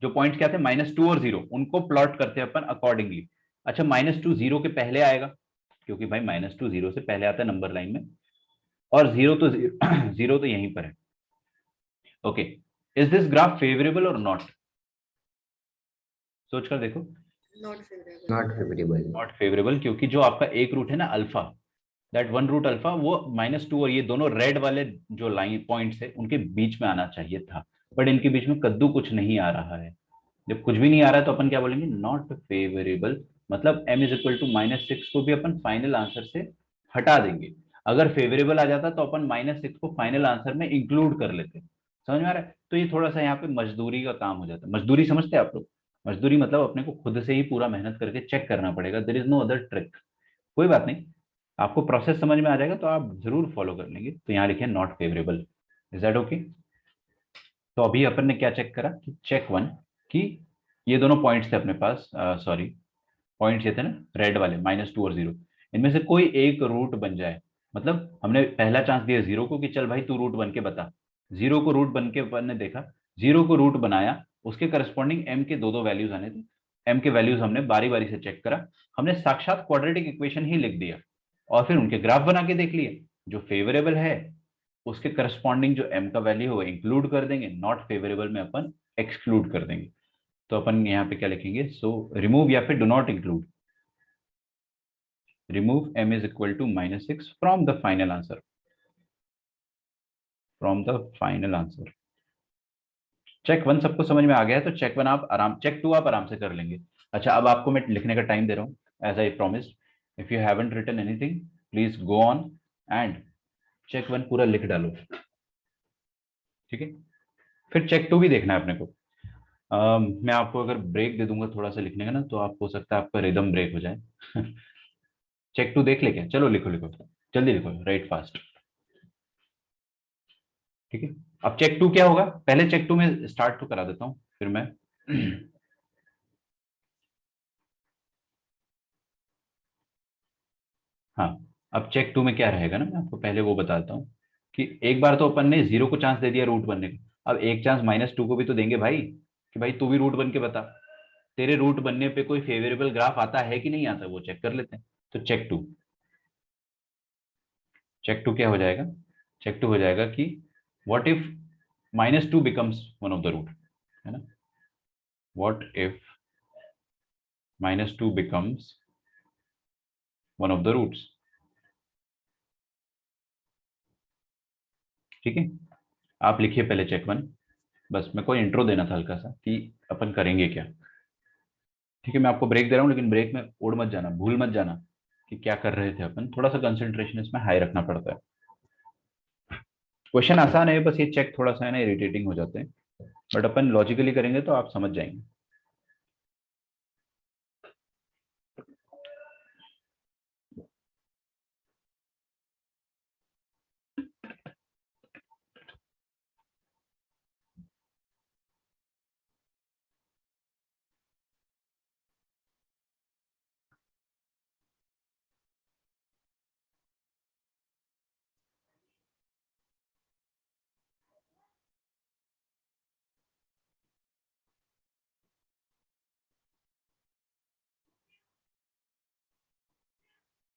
जो पॉइंट क्या थे, -2 और 0, उनको प्लॉट करते हैं अपन अकॉर्डिंगली। अच्छा, -2 0 के पहले आएगा, क्योंकि भाई -2 0 से पहले आता है नंबर लाइन में, और 0 तो 0 तो यहीं पर है। Okay, is this graph favourable और नॉट? सोच कर देखो। Not favourable. Not favourable. Not favourable, क्योंकि जो आपका एक रूट है ना alpha, that one root alpha, वो -2 और ये दोनों रेड वाले जो लाइन पॉइंट्स है उनके बीच में आना चाहिए था, बट इनके बीच में कद्दू कुछ नहीं आ रहा है। जब कुछ भी नहीं आ रहा है तो अपन क्या बोलेंगे, नॉट फेवरेबल। मतलब m इज इक्वल टू -6 को भी अपन फाइनल आंसर से हटा देंगे। अगर फेवरेबल आ जाता तो अपन -6 को फाइनल आंसर में इंक्लूड कर लेते। समझ में आ रहा है? तो ये थोड़ा सा यहाँ पे मजदूरी का काम हो जाता है। मजदूरी समझते हैं आप लोग? मजदूरी मतलब अपने को खुद से ही पूरा मेहनत करके चेक करना पड़ेगा, there is no other trick. कोई बात नहीं, आपको प्रोसेस समझ में आ जाएगा तो आप जरूर फॉलो कर लेंगे। तो यहाँ लिखे not favourable. Is that okay? तो अभी अपन ने क्या चेक करा कि चेक वन, कि ये दोनों पॉइंट्स थे अपने पास, सॉरी पॉइंट्स ये थे ना रेड वाले, -2 और 0, इनमें से कोई एक रूट बन जाए। मतलब हमने पहला चांस दिया 0 को कि चल भाई तू रूट बन के बता, 0 को रूट बन के अपन ने देखा, 0 को रूट बनाया, उसके करस्पॉन्डिंग m के दो दो वैल्यूज आने थे, m के वैल्यूज हमने बारी बारी से चेक करा, हमने साक्षात क्वाड्रेटिक इक्वेशन ही लिख दिया, और फिर उनके ग्राफ बना के देख लिए, जो फेवरेबल है उसके करस्पॉन्डिंग जो m का वैल्यू होगा इंक्लूड कर देंगे, नॉट फेवरेबल में अपन एक्सक्लूड कर देंगे। तो अपन यहाँ पे क्या लिखेंगे, सो रिमूव या फिर do not include, remove m is equal to -6 from the final answer, from the final answer. Check one सबको समझ में आ गया है, तो चेक वन आप आराम, चेक टू आप आराम से कर लेंगे। अच्छा, अब आपको मैं लिखने का टाइम दे रहा हूँ as I promise. If you haven't written anything please go on and check one पूरा लिख डालो, ठीक है। फिर चेक टू भी देखना है अपने को। मैं आपको अगर ब्रेक दे दूंगा थोड़ा सा लिखने का ना, तो आप हो सकता है आपका रिदम ब्रेक हो जाए। चेक टू देख ले क्या, चलो लिखो लिखो, जल्दी लिखो, राइट फास्ट, ठीक है। अब चेक टू क्या होगा, पहले चेक टू में स्टार्ट तो करा देता हूँ फिर मैं। हाँ, अब चेक टू में क्या रहेगा ना, मैं आपको पहले वो बताता हूँ कि एक बार तो अपन ने जीरो को चांस दे दिया रूट बनने का, अब एक चांस -2 को भी तो देंगे भाई, कि भाई तू भी रूट बन के बता, तेरे रूट बनने पे कोई फेवरेबल ग्राफ आता है कि नहीं आता, वो चेक कर लेते हैं। तो चेक टू, चेक टू क्या हो जाएगा, चेक टू हो जाएगा कि what if -2 becomes one of the root, है ना, what if -2 becomes one of the roots, ठीक है। आप लिखिए पहले चेक वन, बस मेरे को इंट्रो देना था हल्का सा कि अपन करेंगे क्या, ठीक है। मैं आपको ब्रेक दे रहा हूँ, लेकिन ब्रेक में उड़ मत जाना, भूल मत जाना कि क्या कर रहे थे अपन, थोड़ा सा कंसंट्रेशन इसमें हाई रखना पड़ता है। क्वेश्चन आसान है, बस ये चेक थोड़ा सा है ना इरिटेटिंग हो जाते हैं, बट अपन लॉजिकली करेंगे तो आप समझ जाएंगे।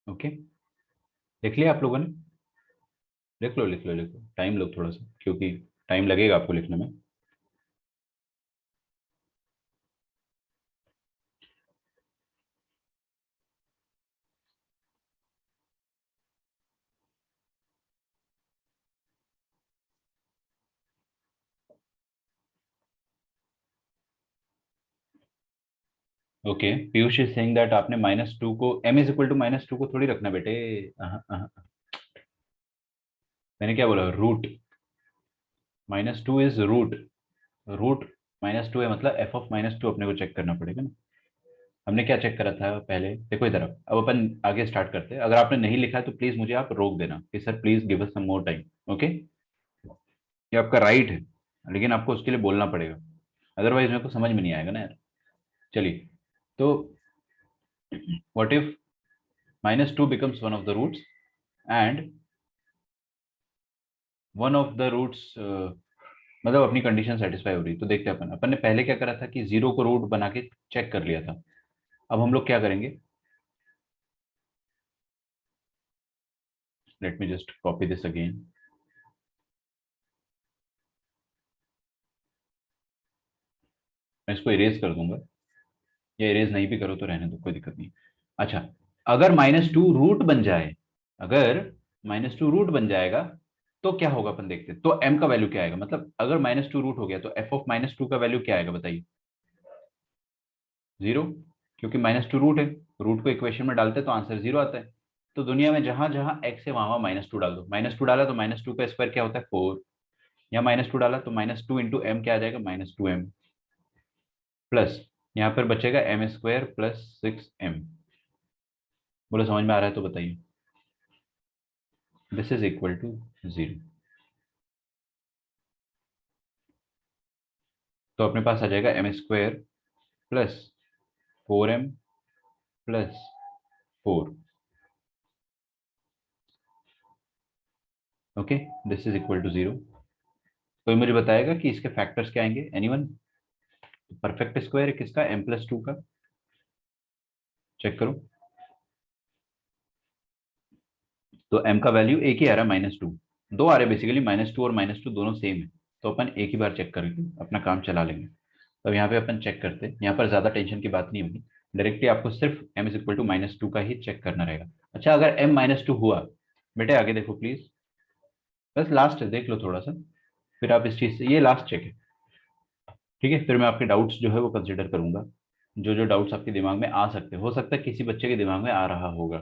ओके, लिख लिया आप लोगों ने, लिख लो लिख लो लिख लो, टाइम लो थोड़ा सा, क्योंकि टाइम लगेगा आपको लिखने में। Okay, Piyush is saying that आपने -2 को m इज इक्वल टू -2 को थोड़ी रखना बेटे। मैंने क्या बोला, रूट, -2 इज रूट, रूट -2 है, मतलब f ऑफ -2 अपने को चेक करना पड़ेगा ना। हमने क्या चेक करा था पहले, देखो इधर अब अपन आगे स्टार्ट करते हैं। अगर आपने नहीं लिखा है तो प्लीज मुझे आप रोक देना कि sir please give us some more time, okay. ये आपका राइट है, लेकिन आपको उसके लिए बोलना पड़ेगा, अदरवाइज मेरे को समझ में नहीं आएगा ना यार। चलिए, तो what if -2 becomes one of the roots and one of the roots, मतलब अपनी कंडीशन सेटिस्फाई हो रही, तो देखते हैं अपन, अपन ने पहले क्या करा था कि जीरो को रूट बना के चेक कर लिया था। अब हम लोग क्या करेंगे, let me just copy this again. मैं इसको इरेज कर दूंगा, या इरेज नहीं भी करो तो रहने दो, कोई दिक्कत नहीं। अच्छा, अगर -2 रूट बन जाए, अगर -2 रूट बन जाएगा तो क्या होगा अपन देखते हैं। तो m का वैल्यू क्या आएगा, मतलब अगर -2 रूट हो गया तो f ऑफ -2 का वैल्यू क्या आएगा बताइए, 0, क्योंकि -2 रूट है, रूट को इक्वेशन में डालते हैं तो आंसर 0 आता है। तो दुनिया में जहां जहां x है वहां वहां -2 डाल दो, -2 डाला तो -2 का स्क्वायर क्या होता है 4, यहाँ -2 डाला तो -2 इंटू एम क्या आ जाएगा, -2m, प्लस यहाँ पर बचेगा m² प्लस 6m। बोलो समझ में आ रहा है तो बताइए, दिस इज इक्वल टू 0। तो अपने पास आ जाएगा m² plus 4m plus 4, okay, this is equal to 0। कोई मुझे बताएगा कि इसके फैक्टर्स क्या आएंगे, एनीवन। परफेक्ट स्क्वायर है किसका, m+2 का, चेक करो। तो m का वैल्यू एक ही आ रहा है -2, दो आ रहे बेसिकली, -2 और -2 दोनों सेम है, तो अपन एक ही बार चेक करके अपना काम चला लेंगे। तो यहाँ पे अपन चेक करते हैं, यहाँ पर ज्यादा टेंशन की बात नहीं होगी, डायरेक्टली आपको सिर्फ m इज इक्वल टू -2 का ही चेक करना रहेगा। अच्छा, अगर m -2 हुआ, बेटे आगे देखो प्लीज, बस लास्ट देख लो थोड़ा सा, फिर आप इस चीज से, ये लास्ट चेक है, ठीक है, फिर मैं आपके डाउट्स जो है वो कंसिडर करूंगा, जो जो डाउट्स आपके दिमाग में आ सकते हैं, हो सकता है किसी बच्चे के दिमाग में आ रहा होगा,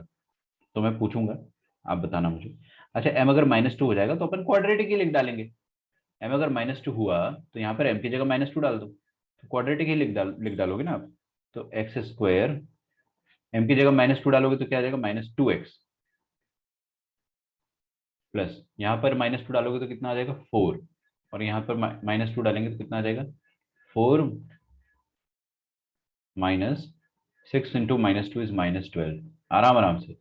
तो मैं पूछूंगा, आप बताना मुझे। अच्छा, m अगर -2 हो जाएगा तो अपन क्वाड्रेटिक ही लिख डालेंगे। m अगर -2 हुआ तो यहाँ पर m की जगह -2 डाल दो, तो क्वाड्रेटिक ही लिख डालोगे ना आप। तो एक्स स्क्वायर, m की जगह -2 डालोगे तो क्या आ जाएगा, -2x, प्लस यहाँ पर -2 डालोगे तो कितना आ जाएगा, 4, और यहाँ पर -2 डालेंगे तो कितना आ जाएगा, 4 -6 इंटू -2 इज -12, आराम आराम से।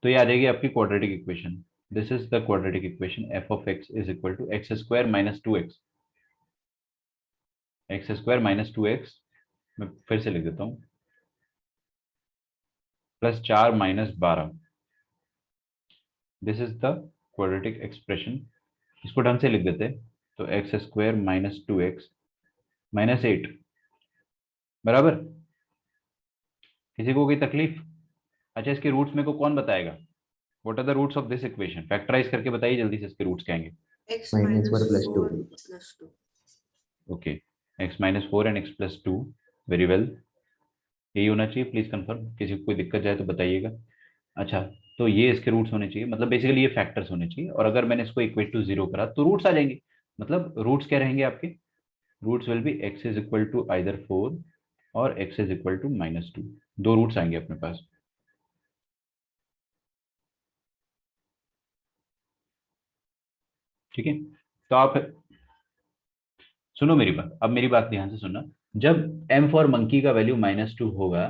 तो ये आ जाएगी आपकी quadratic equation. This is the quadratic equation, F of X is equal to X square -2x, X square -2x, मैं फिर से लिख देता हूँ, plus 4 - 12, this is the quadratic expression. इसको ढंग से लिख देते हैं, तो एक्स स्क्वायर -2x -8, बराबर। किसी को कोई तकलीफ? अच्छा, इसके रूट्स मेरे को कौन बताएगा, what are the roots of this equation, factorize करके बताइए जल्दी से, इसके रूट्स क्या आएंगे। X -4 minus + 2. 4 plus 2. Okay, x -4 and x+2, very well, यही होना चाहिए, प्लीज कंफर्म, किसी को कोई दिक्कत जाए तो बताइएगा। अच्छा, तो ये इसके रूट्स होने चाहिए, मतलब बेसिकली ये फैक्टर्स होने चाहिए, और अगर मैंने इसको इक्वेट टू 0 करा तो रूट्स आ जाएंगे। मतलब रूट्स क्या रहेंगे आपके, roots will be x is equal to either 4 और x इज इक्वल टू -2, दो रूट्स आएंगे अपने पास। ठीक है, तो आप सुनो मेरी बात, अब मेरी बात ध्यान से सुनना। जब m फॉर मंकी का वैल्यू -2 होगा,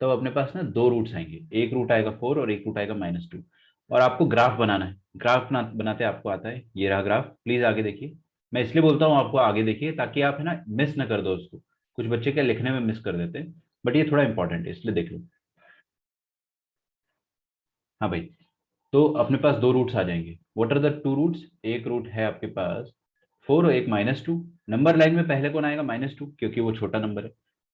तब अपने पास ना दो रूट्स आएंगे, एक रूट आएगा 4 और एक रूट आएगा -2, और आपको ग्राफ बनाना है। ग्राफ बनाते आपको आता है, ये रहा ग्राफ, प्लीज आगे देखिए। मैं इसलिए बोलता हूँ आपको आगे देखिए, ताकि आप है ना मिस ना कर दो उसको, कुछ बच्चे क्या लिखने में मिस कर देते हैं, बट ये थोड़ा इंपॉर्टेंट है, इसलिए देख लो। हाँ भाई, तो अपने पास दो रूट्स आ जाएंगे, what are the two roots, एक रूट है आपके पास 4 और एक -2, नंबर लाइन में पहले कौन आएगा, -2, क्योंकि वो छोटा नंबर है,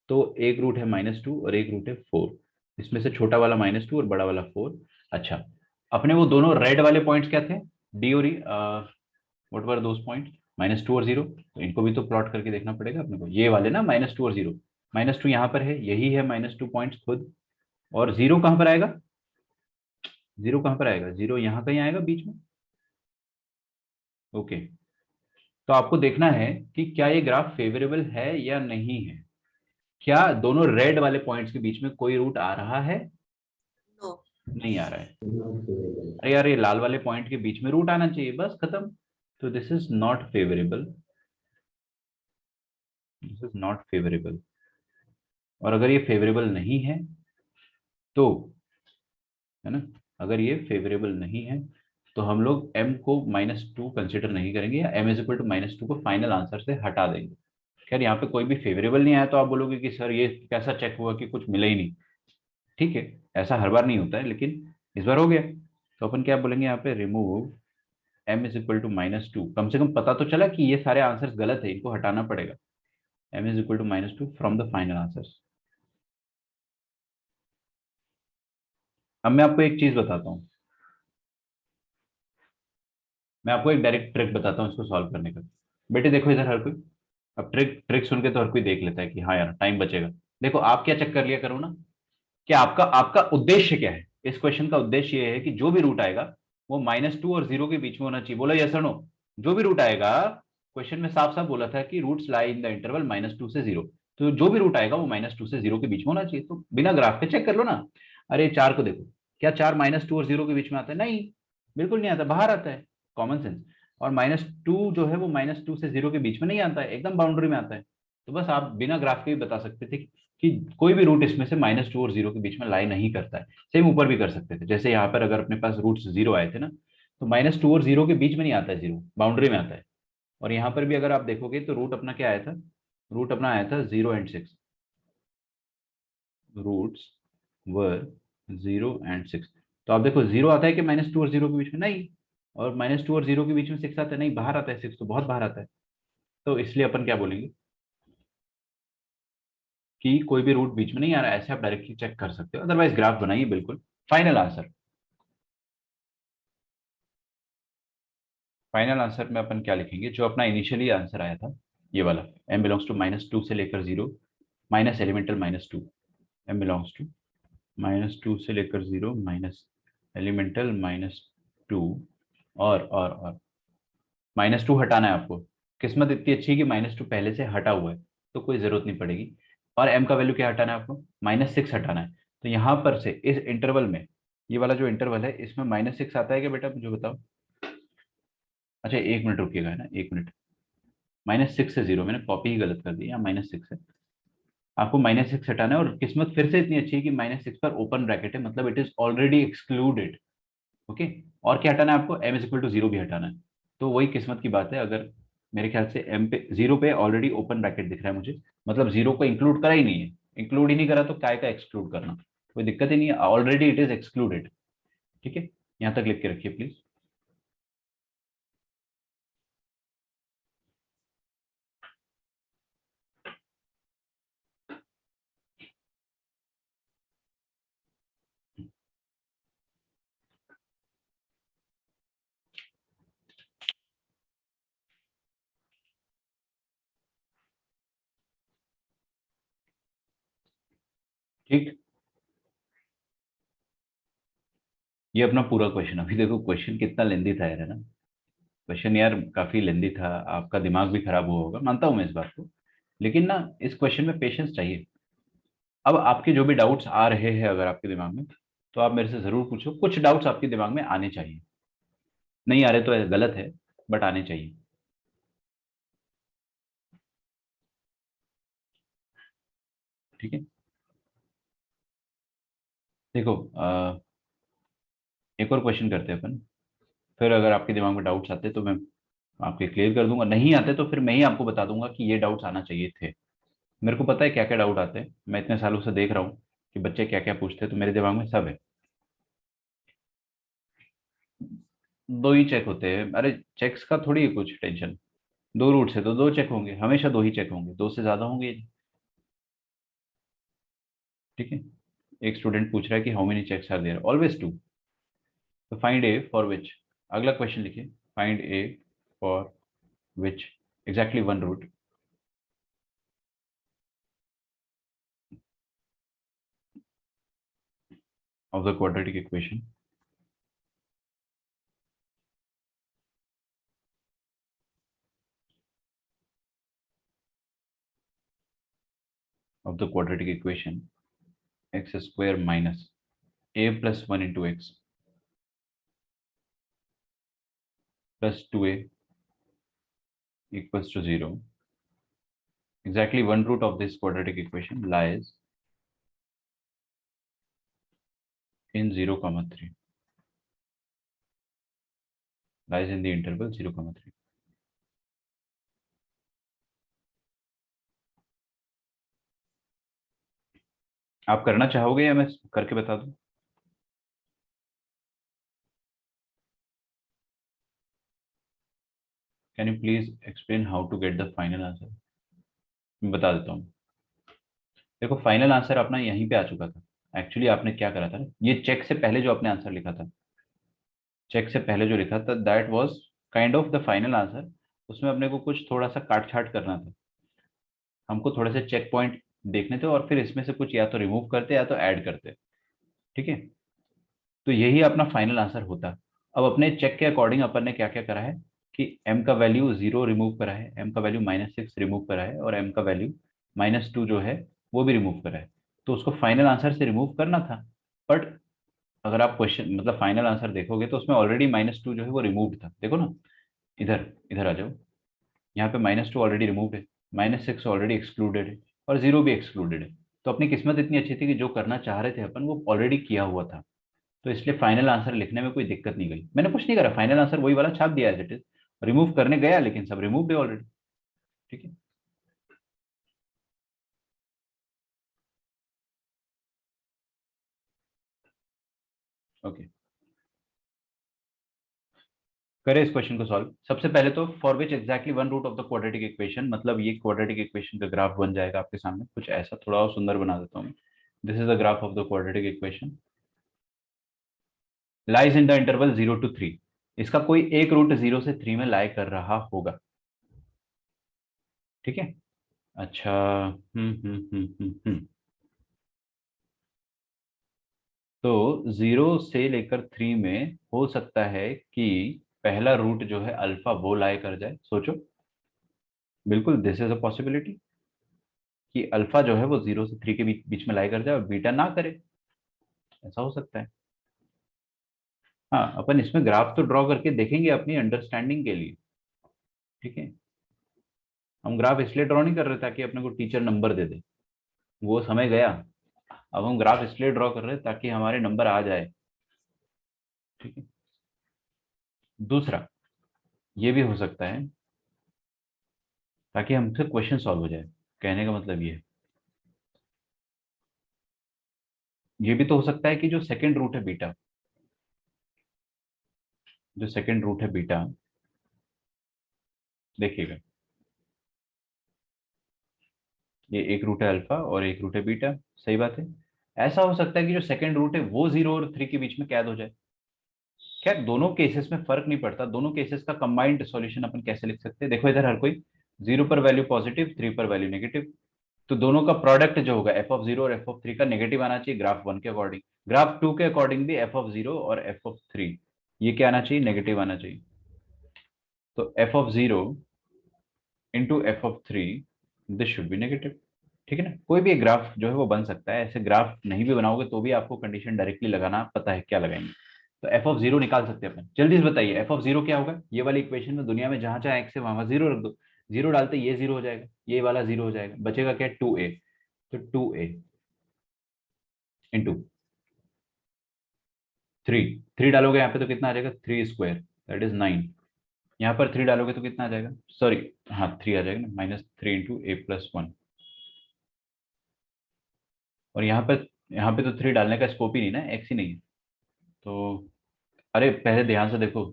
तो एक रूट है -2 और एक रूट है 4, इसमें से छोटा वाला -2 और बड़ा वाला 4। अच्छा, अपने वो दोनों रेड वाले पॉइंट्स क्या थे, डी और ई, व्हाट वर दोस पॉइंट, -2 और 0, तो इनको भी तो प्लॉट करके देखना पड़ेगा अपने को, ये वाले ना -2 और 0, -2 यहाँ पर है, यही है -2 पॉइंट्स खुद, और 0 कहाँ पर आएगा, 0 कहाँ पर आएगा, 0 यहाँ कहीं आएगा बीच में। ओके, तो आपको देखना है कि क्या ये ग्राफ फेवरेबल है या नहीं है, क्या दोनों रेड वाले पॉइंट्स के बीच में कोई रूट आ रहा है, No. नहीं आ रहा है। Not favorable. अरे यार, ये लाल वाले पॉइंट के बीच में रूट आना चाहिए, बस खत्म। तो this is not favourable, this is not favourable, और अगर ये फेवरेबल नहीं है तो, है ना, अगर ये फेवरेबल नहीं है तो हम लोग m को -2 कंसिडर नहीं करेंगे, या m इज इक्वल टू -2 को फाइनल आंसर से हटा देंगे। खैर, यहाँ पे कोई भी फेवरेबल नहीं आया तो आप बोलोगे कि सर ये कैसा चेक हुआ कि कुछ मिला ही नहीं, ठीक है, ऐसा हर बार नहीं होता है, लेकिन इस बार हो गया, तो अपन क्या बोलेंगे यहाँ पे, remove m is equal to -2, कम से कम पता तो चला कि ये सारे आंसर्स गलत है, इनको हटाना पड़ेगा, m is equal to -2 from the final answers. अब मैं आपको एक चीज बताता हूँ, मैं आपको एक डायरेक्ट ट्रिक बताता हूँ इसको सॉल्व करने का। बेटे देखो इधर हर कोई, अब ट्रिक ट्रिक सुन के तो हर कोई देख लेता है कि हाँ यार टाइम बचेगा। देखो, आप क्या चेक कर लिया करो ना, कि आपका आपका उद्देश्य क्या है, इस क्वेश्चन का उद्देश्य ये है कि जो भी रूट आएगा वो -2 और 0 के बीच में होना चाहिए, बोला यस और नो। जो भी रूट आएगा, क्वेश्चन में साफ साफ बोला था कि roots lie in the interval -2 से 0, तो जो भी रूट आएगा वो -2 से 0 के बीच में होना चाहिए, तो बिना ग्राफ के चेक कर लो ना। अरे 4 को देखो, क्या 4 -2 और 0 के बीच में आता है, नहीं, बिल्कुल नहीं आता, बाहर आता है, कॉमन सेंस। और -2 जो है वो -2 से 0 के बीच में नहीं आता है, एकदम बाउंड्री में आता है। तो बस आप बिना ग्राफ के भी बता सकते थे कि कोई भी रूट इसमें से -2 और 0 के बीच में लाई नहीं करता है। सेम ऊपर भी कर सकते थे, जैसे यहाँ पर अगर अपने पास रूट्स 0 आए थे ना, तो -2 और 0 के बीच में नहीं आता है, 0 बाउंड्री में आता है। और यहाँ पर भी अगर आप देखोगे तो रूट अपना क्या आया था, रूट अपना आया था 0 एंड 6, रूट्स वर 0 एंड 6। तो आप देखो 0 आता है कि -2 और 0 के बीच में, नहीं, और -2 और 0 के बीच में 6 आता है, नहीं बाहर आता है 6, तो बहुत बाहर आता है। तो इसलिए अपन क्या बोलेंगे कि कोई भी रूट बीच में नहीं आ रहा है। ऐसे आप डायरेक्टली चेक कर सकते हो, अदरवाइज ग्राफ बनाइए बिल्कुल। फाइनल आंसर, फाइनल आंसर में अपन क्या लिखेंगे, जो अपना इनिशियली आंसर आया था ये वाला, m बिलोंग्स टू -2 से लेकर 0 minus elemental -2, m belongs to -2 से लेकर 0 माइनस एलिमेंटल -2, और -2 हटाना है आपको। किस्मत इतनी अच्छी है कि -2 पहले से हटा हुआ है, तो कोई जरूरत नहीं पड़ेगी। और m का वैल्यू क्या हटाना है आपको, -6 हटाना है। तो यहाँ पर से इस इंटरवल में, ये वाला जो इंटरवल है इसमें -6 आता है क्या बेटा, मुझे बताओ। अच्छा 1 मिनट रुकिएगा, है ना, 1 मिनट। -6 से 0, मैंने कॉपी ही गलत कर दी, यहाँ -6 है। आपको -6 हटाना है, और किस्मत फिर से इतनी अच्छी है कि -6 पर ओपन ब्रैकेट है, मतलब it is already excluded. Okay. और क्या हटाना है आपको, m = 0 भी हटाना है। तो वही किस्मत की बात है, अगर मेरे ख्याल से m पे 0 पे ऑलरेडी ओपन ब्रैकेट दिख रहा है मुझे, मतलब 0 को इंक्लूड करा ही नहीं है। इंक्लूड ही नहीं करा तो काय का एक्सक्लूड करना, कोई दिक्कत ही नहीं है, ऑलरेडी इट इज एक्सक्लूडेड। ठीक है, यहाँ तक लिख के रखिए प्लीज। ठीक, ये अपना पूरा क्वेश्चन, अभी देखो क्वेश्चन कितना लेंदी था यार, है ना। क्वेश्चन यार काफी लेंदी था, आपका दिमाग भी खराब हुआ होगा, मानता हूं मैं इस बात को। लेकिन ना इस क्वेश्चन में पेशेंस चाहिए। अब आपके जो भी डाउट्स आ रहे हैं अगर आपके दिमाग में, तो आप मेरे से जरूर पूछो, कुछ डाउट्स आपके दिमाग में आने चाहिए। नहीं आ रहे तो गलत है, बट आने चाहिए। ठीक है। देखो एक और क्वेश्चन करते हैं अपन, फिर अगर आपके दिमाग में डाउट्स आते तो मैं आपके क्लियर कर दूंगा, नहीं आते तो फिर मैं ही आपको बता दूंगा कि ये डाउट्स आना चाहिए थे। मेरे को पता है क्या क्या डाउट आते हैं, मैं इतने सालों से देख रहा हूँ कि बच्चे क्या क्या पूछते हैं, तो मेरे दिमाग में सब है। दो ही चेक होते हैं, अरे चेक्स का थोड़ी है कुछ टेंशन। दो रूट से तो दो चेक होंगे, हमेशा दो ही चेक होंगे, दो से ज्यादा होंगे। ठीक है। एक स्टूडेंट पूछ रहा है कि how many checks are there, always two. तो फाइंड ए फॉर विच, अगला क्वेश्चन लिखिए, find A for which exactly one root of the quadratic equation of the quadratic equation x square minus a plus 1 into x plus 2a equals to 0. Exactly one root of this quadratic equation in 0 comma 3 lies in the interval 0 comma 3. आप करना चाहोगे या मैं करके बता दूं? Can you please explain how to get the final answer? मैं बता देता हूँ। देखो फाइनल आंसर अपना यहीं पे आ चुका था। एक्चुअली आपने क्या करा था, ये चेक से पहले जो आपने आंसर लिखा था, चेक से पहले जो लिखा था that was kind of the final answer. उसमें अपने को कुछ थोड़ा सा काट छाट करना था, हमको थोड़े से चेक पॉइंट देखने थे, और फिर इसमें से कुछ या तो रिमूव करते या तो ऐड करते। ठीक है। तो यही अपना फाइनल आंसर होता। अब अपने चेक के अकॉर्डिंग अपन ने क्या क्या करा है कि m का वैल्यू 0 रिमूव करा है, m का वैल्यू -6 रिमूव करा है, और m का वैल्यू -2 जो है वो भी रिमूव करा है। तो उसको फाइनल आंसर से रिमूव करना था। बट अगर आप क्वेश्चन मतलब फाइनल आंसर देखोगे तो उसमें ऑलरेडी -2 जो है वो रिमूव था, देखो ना। इधर इधर आ जाओ, यहाँ पे -2 ऑलरेडी रिमूव है, -6 ऑलरेडी एक्सक्लूडेड है, और 0 भी एक्सक्लूडेड है। तो अपनी किस्मत इतनी अच्छी थी कि जो करना चाह रहे थे अपन वो ऑलरेडी किया हुआ था। तो इसलिए फाइनल आंसर लिखने में कोई दिक्कत नहीं गई, मैंने कुछ नहीं करा, फाइनल आंसर वही वाला छाप दिया एज इट इज। रिमूव करने गया लेकिन सब रिमूव है ऑलरेडी। ठीक है। ओके। करें इस क्वेश्चन को सॉल्व। सबसे पहले तो for which exactly one root of the quadratic equation, मतलब ये क्वाड्रेटिक इक्वेशन का ग्राफ बन जाएगा आपके सामने कुछ ऐसा, थोड़ा और सुंदर बना देता हूँ। This is the graph of the quadratic equation lies in the interval 0 to 3। इसका कोई एक रूट 0 से 3 में लाई कर रहा होगा, ठीक है। अच्छा, तो 0 से लेकर 3 में हो सकता है कि पहला रूट जो है अल्फा वो लाई कर जाए। सोचो, बिल्कुल दिस इज अ पॉसिबिलिटी कि अल्फा जो है वो 0 से 3 के बीच में लाई कर जाए और बीटा ना करे, ऐसा हो सकता है। हाँ, अपन इसमें ग्राफ तो ड्रॉ करके देखेंगे अपनी अंडरस्टैंडिंग के लिए, ठीक है। हम ग्राफ इसलिए ड्रॉ नहीं कर रहे ताकि अपने को टीचर नंबर दे दे, वो समय गया। अब हम ग्राफ इसलिए ड्रॉ कर रहे हैं ताकि हमारे नंबर आ जाए, ठीक है। दूसरा, ये भी हो सकता है ताकि हमसे क्वेश्चन सॉल्व हो जाए। कहने का मतलब ये भी तो हो सकता है कि जो सेकंड रूट है बीटा, जो सेकंड रूट है बीटा, देखिएगा ये एक रूट है अल्फा और एक रूट है बीटा, सही बात है। ऐसा हो सकता है कि जो सेकंड रूट है वो 0 और 3 के बीच में कैद हो जाए। खैर दोनों केसेस में फर्क नहीं पड़ता, दोनों केसेस का कंबाइंड सॉल्यूशन अपन कैसे लिख सकते हैं। देखो इधर हर कोई 0 पर वैल्यू पॉजिटिव, 3 पर वैल्यू नेगेटिव, तो दोनों का प्रोडक्ट जो होगा f(0) और f(3) का नेगेटिव आना चाहिए ग्राफ 1 के अकॉर्डिंग। ग्राफ 2 के अकॉर्डिंग भी f(0) और f(3) ये क्या आना चाहिए, नेगेटिव आना चाहिए। तो f(0) into f(3) this should be negative, ठीक है ना। कोई भी एक ग्राफ जो है वो बन सकता है, ऐसे ग्राफ नहीं भी बनाओगे तो भी आपको कंडीशन डायरेक्टली लगाना पता है क्या लगाएंगे। तो f(0) निकाल सकते हैं अपन। जल्दी से बताइए f(0) क्या होगा। ये वाली इक्वेशन में दुनिया में जहां जहां x है वहां जीरो रख दो, जीरो डालते ये जीरो हो जाएगा, ये वाला जीरो हो जाएगा, बचेगा क्या 2a। तो 2a इंटू 3 डालोगे यहाँ पे तो कितना आ जाएगा 3² दैट इज 9। यहाँ पर 3 डालोगे तो कितना आ जाएगा, सॉरी हाँ 3 आ जाएगा ना, -3 × a+1। और यहाँ पे तो 3 डालने का स्कोप ही नहीं ना, एक्स ही नहीं है। तो अरे पहले ध्यान से देखो,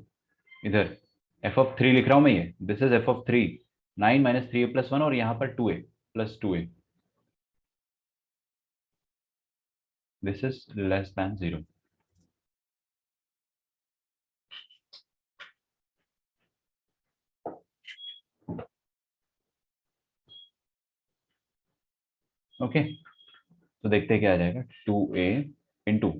इधर f(3) लिख रहा हूँ मैं, ये दिस इज f(3), 9 -3a+1 और यहाँ पर 2a+2a, this is less than 0। Okay, तो देखते हैं क्या आ जाएगा। 2a into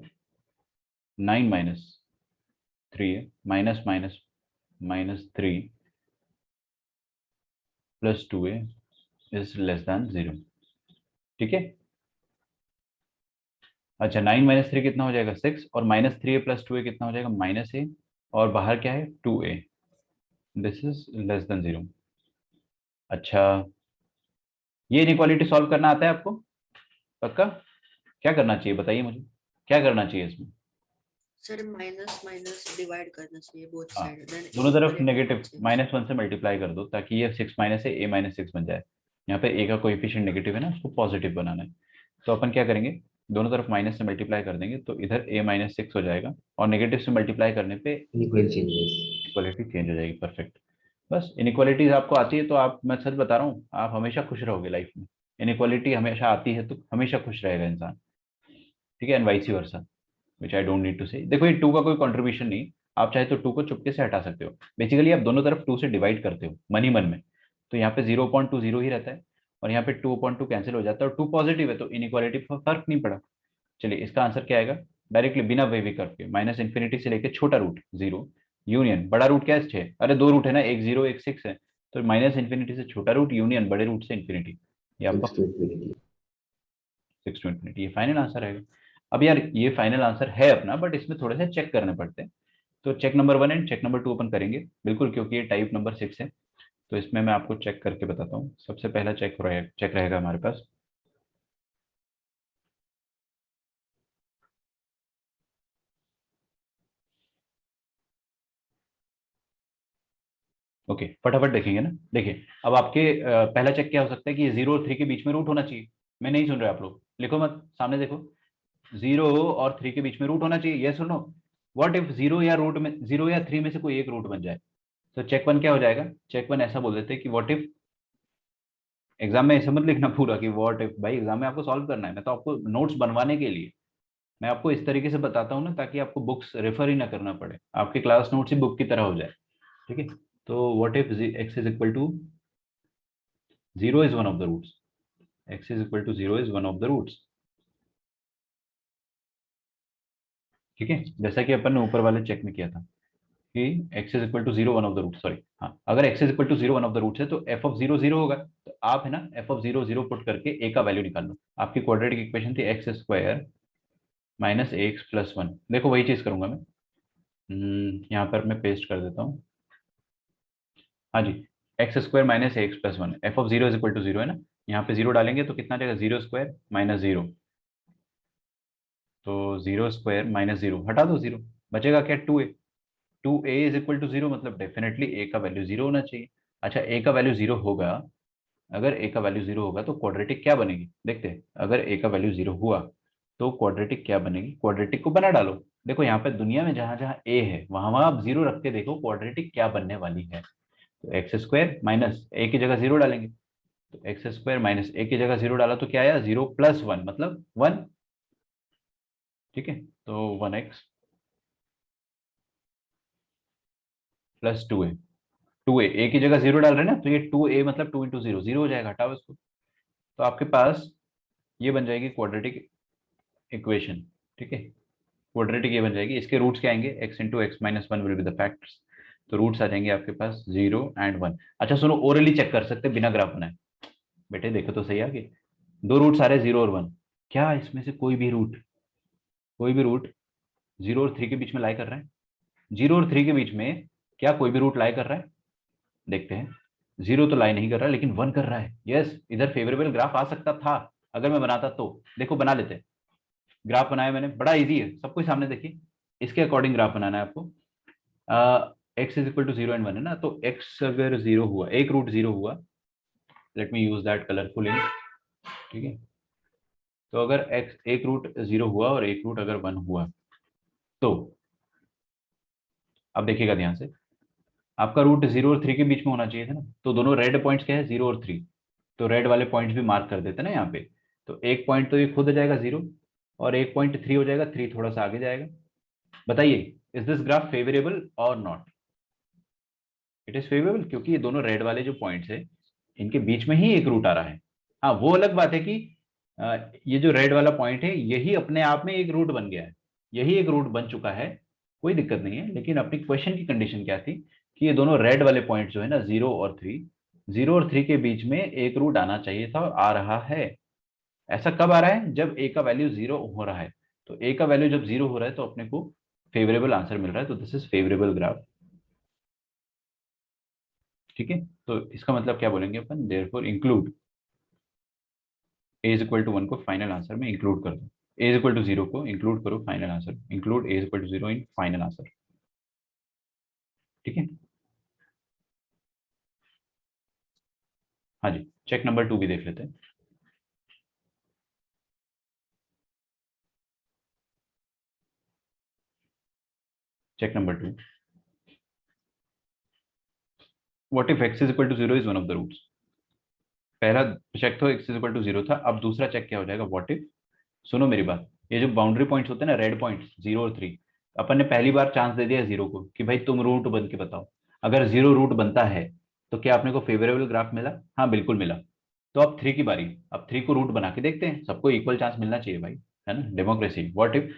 9 - 3a minus minus -3 plus 2a is less than 0, ठीक है। अच्छा 9 - 3 कितना हो जाएगा 6, और -3a+2a कितना हो जाएगा -a, और बाहर क्या है 2a, this is less than 0। अच्छा, ये इनइक्वालिटी सॉल्व करना आता है आपको पक्का। क्या करना चाहिए बताइए मुझे, क्या करना चाहिए इसमें। सर माइनस माइनस डिवाइड करना चाहिए बोथ हाँ, साइड, देन दोनों तरफ इक्वलिटी होना नेगेटिव चाहिए। -1 से मल्टीप्लाई कर दो ताकि ये 6 माइनस है a -6 बन जाए। यहाँ पे a का कोएफिशिएंट नेगेटिव है ना, उसको पॉजिटिव बनाना है। तो अपन क्या करेंगे, दोनों तरफ माइनस से मल्टीप्लाई कर देंगे तो इधर a -6 हो जाएगा, और नेगेटिव से मल्टीप्लाई करने पे इक्वल चेंजेस। इक्वालिटी चेंज हो जाएगी। परफेक्ट। बस इनइक्वालिटीज आपको आती है तो आप, मैं सच बता रहा हूँ, आप हमेशा खुश रहोगे लाइफ में। इनइक्वालिटी हमेशा आती है तो हमेशा खुश रहेगा इंसान, ठीक है, and vice versa, which I don't need to say. देखो ये 2 का कोई कंट्रीब्यूशन नहीं, आप चाहे तो 2 को चुपके से हटा सकते हो। बेसिकली आप दोनों तरफ 2 से डिवाइड करते हो मन ही मन में, तो यहाँ पे 0.2 0 ही रहता है, और यहाँ पे 2/2 कैंसिल हो जाता है, और 2 पॉजिटिव है तो इनइक्वालिटी पर फर्क नहीं पड़ा। चलिए इसका आंसर क्या आएगा, डायरेक्टली बिना वेवी करके -∞ से लेके छोटा रूट 0 यूनियन बड़ा रूट क्या है 6, अरे दो रूट है ना, एक 0 एक 6 है, तो -∞ से छोटा रूट यूनियन बड़े रूट से इंफिनिटी, ये आपका 6 to ∞, ये फाइनल आंसर है। अब यार ये फाइनल आंसर है अपना, बट इसमें थोड़े से चेक करने पड़ते हैं। तो check number 1 and check number 2 अपन करेंगे बिल्कुल, क्योंकि ये टाइप नंबर 6 है। तो इसमें मैं आपको चेक करके बताता हूँ। सबसे पहला चेक रहेगा हमारे पास, ओके फटाफट देखेंगे ना। देखिए अब आपके पहला चेक क्या हो सकता है कि 0 और 3 के बीच में रूट होना चाहिए। मैं नहीं सुन रहे आप लोग, लिखो मत, सामने देखो, 0 और 3 के बीच में रूट होना चाहिए, ये सुनो। व्हाट इफ जीरो या रूट में, जीरो या थ्री में से कोई एक रूट बन जाए, तो चेक वन क्या हो जाएगा? चेक वन ऐसा बोल देते हैं कि व्हाट इफ, एग्जाम में ऐसा मत लिखना पूरा कि व्हाट इफ, भाई एग्जाम में आपको सॉल्व करना है, मैं तो आपको नोट्स बनवाने के लिए मैं आपको इस तरीके से बताता हूँ ना, ताकि आपको बुक्स रेफर ही ना करना पड़े, आपके क्लास नोट्स ही बुक की तरह हो जाए। ठीक है, तो what if X is equal to zero is one of the roots, X is equal to zero is one of the roots. ठीक है, जैसा कि अपन ने ऊपर वाले चेक में किया था कि x is equal to zero one of the root, sorry हाँ, अगर x is equal to zero one of the roots है तो f ऑफ जीरो जीरो होगा, तो आप है ना f of zero zero put करके a का वैल्यू निकाल लो। आपकी क्वाड्रेटिक इक्वेशन थी x square minus A X plus one. देखो वही चीज करूंगा मैं, यहाँ पर मैं पेस्ट कर देता हूँ। हाँ जी, X square minus A X plus one, F of zero is equal to zero है ना, यहाँ पे जीरो डालेंगे तो कितना जाएगा, जीरो स्क्वायर माइनस जीरो, तो जीरो स्क्वायर माइनस जीरो हटा दो जीरो, बचेगा क्या, two A. Two A is equal to zero, मतलब डेफिनेटली ए का वैल्यू जीरो होना चाहिए। अच्छा, ए का वैल्यू जीरो होगा, अगर ए का वैल्यू जीरो होगा तो क्वाड्रेटिक क्या बनेगी, देखते हैं। अगर ए का वैल्यू जीरो हुआ तो क्वाड्रेटिक क्या बनेगी, क्वाड्रेटिक को बना डालो। देखो यहाँ पे दुनिया में जहां जहां ए है वहां वहां आप जीरो रख के देखो क्वाड्रेटिक क्या बनने वाली है। तो एक्स स्क्वायर माइनस ए की जगह जीरो डालेंगे, तो एक्स स्क्वायर माइनस ए की जगह जीरो डाला तो क्या आया, जीरो प्लस वन मतलब वन। ठीक है, तो one X plus two A, two A की जगह जीरो डाल रहे हैं ना, तो ये टू ए मतलब टू इंटू जीरो, जीरो हो जाएगा, हटाओ इसको। तो आपके पास ये बन जाएगी क्वाड्रेटिक इक्वेशन। ठीक है, क्वाड्रेटिक ये बन जाएगी, इसके रूट्स क्या आएंगे, x into X minus one will be the factors, तो रूट्स आ जाएंगे आपके पास जीरो एंड वन। अच्छा सुनो, ओरली चेक कर सकते हैं बिना ग्राफ बनाए, बेटे देखो तो सही आगे, दो रूट्स आ रहे हैं जीरो और वन, क्या इसमें से कोई भी रूट, कोई भी रूट जीरो और थ्री के बीच में लाई कर रहा है, जीरो और थ्री के बीच में क्या कोई भी रूट लाई कर रहा है, देखते हैं। जीरो तो लाई नहीं कर रहा है लेकिन वन कर रहा है, यस इधर फेवरेबल ग्राफ आ सकता था अगर मैं बनाता तो। देखो बना लेते हैं, ग्राफ बनाया मैंने, बड़ा इजी है, सब कुछ सामने देखिए, इसके अकॉर्डिंग ग्राफ बनाना है आपको। X is equal to zero and one है ना, तो एक्स अगर जीरो हुआ, एक रूट जीरो हुआ, let me use that colourful ink. ठीक है, तो अगर एक्स एक रूट जीरो हुआ और एक रूट अगर वन हुआ, तो अब देखिएगा ध्यान से, आपका रूट जीरो और थ्री के बीच में होना चाहिए था ना, तो दोनों रेड पॉइंट्स क्या है, जीरो और थ्री, तो रेड वाले पॉइंट्स भी मार्क कर देते हैं ना यहाँ पे। तो एक पॉइंट तो ये खुद हो जाएगा जीरो, और एक पॉइंट थ्री हो जाएगा, थ्री थोड़ा सा आगे जाएगा। बताइए, इज दिस ग्राफ फेवरेबल और नॉट? इट इज फेवरेबल, क्योंकि ये दोनों रेड वाले जो पॉइंट्स है इनके बीच में ही एक रूट आ रहा है। हाँ वो अलग बात है कि ये जो रेड वाला पॉइंट है यही अपने आप में एक रूट बन गया है, यही एक रूट बन चुका है, कोई दिक्कत नहीं है, लेकिन अपनी क्वेश्चन की कंडीशन क्या थी कि ये दोनों रेड वाले पॉइंट जो है ना, जीरो और थ्री के बीच में एक रूट आना चाहिए था और आ रहा है। ऐसा कब आ रहा है, जब ए का वैल्यू जीरो हो रहा है, तो ए का वैल्यू जब जीरो हो रहा है तो अपने को फेवरेबल आंसर मिल रहा है, तो दिस इज फेवरेबल ग्राफ। ठीक है, तो इसका मतलब क्या बोलेंगे अपन, therefore include A is equal to one को फाइनल आंसर में इंक्लूड कर दो, A is equal to zero को इंक्लूड करो final answer, include A is equal to zero in final answer. ठीक है, हाँ जी, चेक नंबर टू भी देख लेते हैं। Check number two, what if X is equal to zero is one of the roots. पहला चेक तो X is equal to zero था, अब दूसरा चेक क्या हो जाएगा, व्हाट इफ, सुनो मेरी बात, ये जो बाउंड्री पॉइंट्स होते हैं ना, रेड पॉइंट्स जीरो और थ्री, अपन ने पहली बार चांस दे दिया जीरो को कि भाई तुम रूट बन के बताओ, अगर जीरो रूट बनता है तो क्या अपने को फेवरेबल ग्राफ मिला, हाँ बिल्कुल मिला। तो अब थ्री की बारी, अब थ्री को रूट बना के देखते हैं, सबको इक्वल चांस मिलना चाहिए भाई, है ना, democracy. What if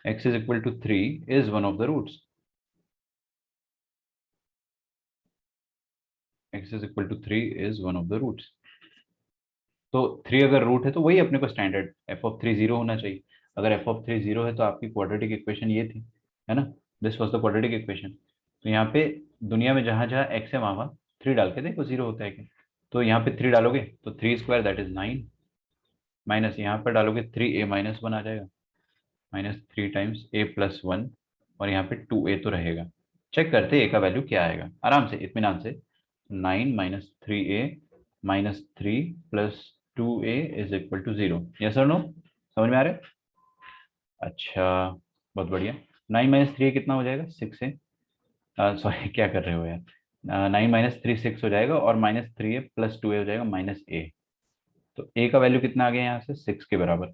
X is equal to three is one of the roots, X is equal to three is one of the roots, तो थ्री अगर रूट है तो वही अपने को standard F of three zero होना चाहिए। अगर एफ ऑफ थ्री जीरो है तो आपकी क्वाड्रेटिक इक्वेशन ये थी, है ना, this was the quadratic equation. तो यहाँ पे दुनिया में जहां जहां एक्स है वहां वहां थ्री डाल के देखो जीरो होता है क्या, तो यहाँ पे थ्री डालोगे तो three square that is nine, minus यहाँ पर डालोगे थ्री ए माइनस वन आ जाएगा, माइनस थ्री टाइम्स ए प्लस वन, और यहाँ पे टू ए तो रहेगा। चेक करते ए का वैल्यू क्या आएगा, आराम से इत्मीनान से, nine minus three A minus three plus two A is equal to zero, yes और नो, समझ में आ रहा है? अच्छा, बहुत बढ़िया। 9 - 3 कितना हो जाएगा, 6 है। सॉरी क्या कर रहे हो यार, 9 - 3 6 हो जाएगा, और -3 है +2 हो जाएगा -a। तो a का वैल्यू कितना आ गया यहाँ से, 6 के बराबर।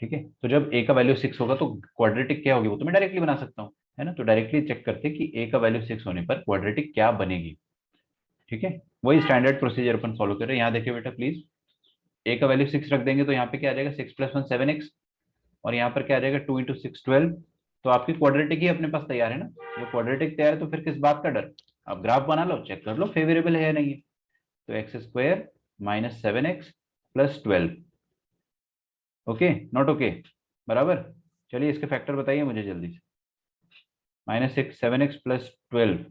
ठीक है, तो जब a का वैल्यू 6 होगा तो क्वाड्रेटिक क्या होगी वो तो मैं डायरेक्टली बना सकता हूँ, है ना। तो डायरेक्टली चेक करते हैं कि a का वैल्यू 6 होने पर क्वाड्रेटिक क्या बनेगी। ठीक है, वही स्टैंडर्ड प्रोसीजर अपन फॉलो कर रहे हैं। यहाँ देखिए बेटा प्लीज, a का वैल्यू 6 रख देंगे तो यहाँ पे क्या आ जाएगा, 6 + 1 7x, और यहाँ पर क्या आ जाएगा, 2 × 6 12। तो आपकी क्वाड्रेटिक ही अपने पास तैयार है ना। जो क्वाड्रेटिक तैयार है तो फिर किस बात का डर। आप ग्राफ बना लो, चेक कर लो फेवरेबल है या नहीं है। तो x² - 7x + 12। Okay not okay, बराबर। चलिए इसके फैक्टर बताइए मुझे जल्दी से। -6 7x + 12,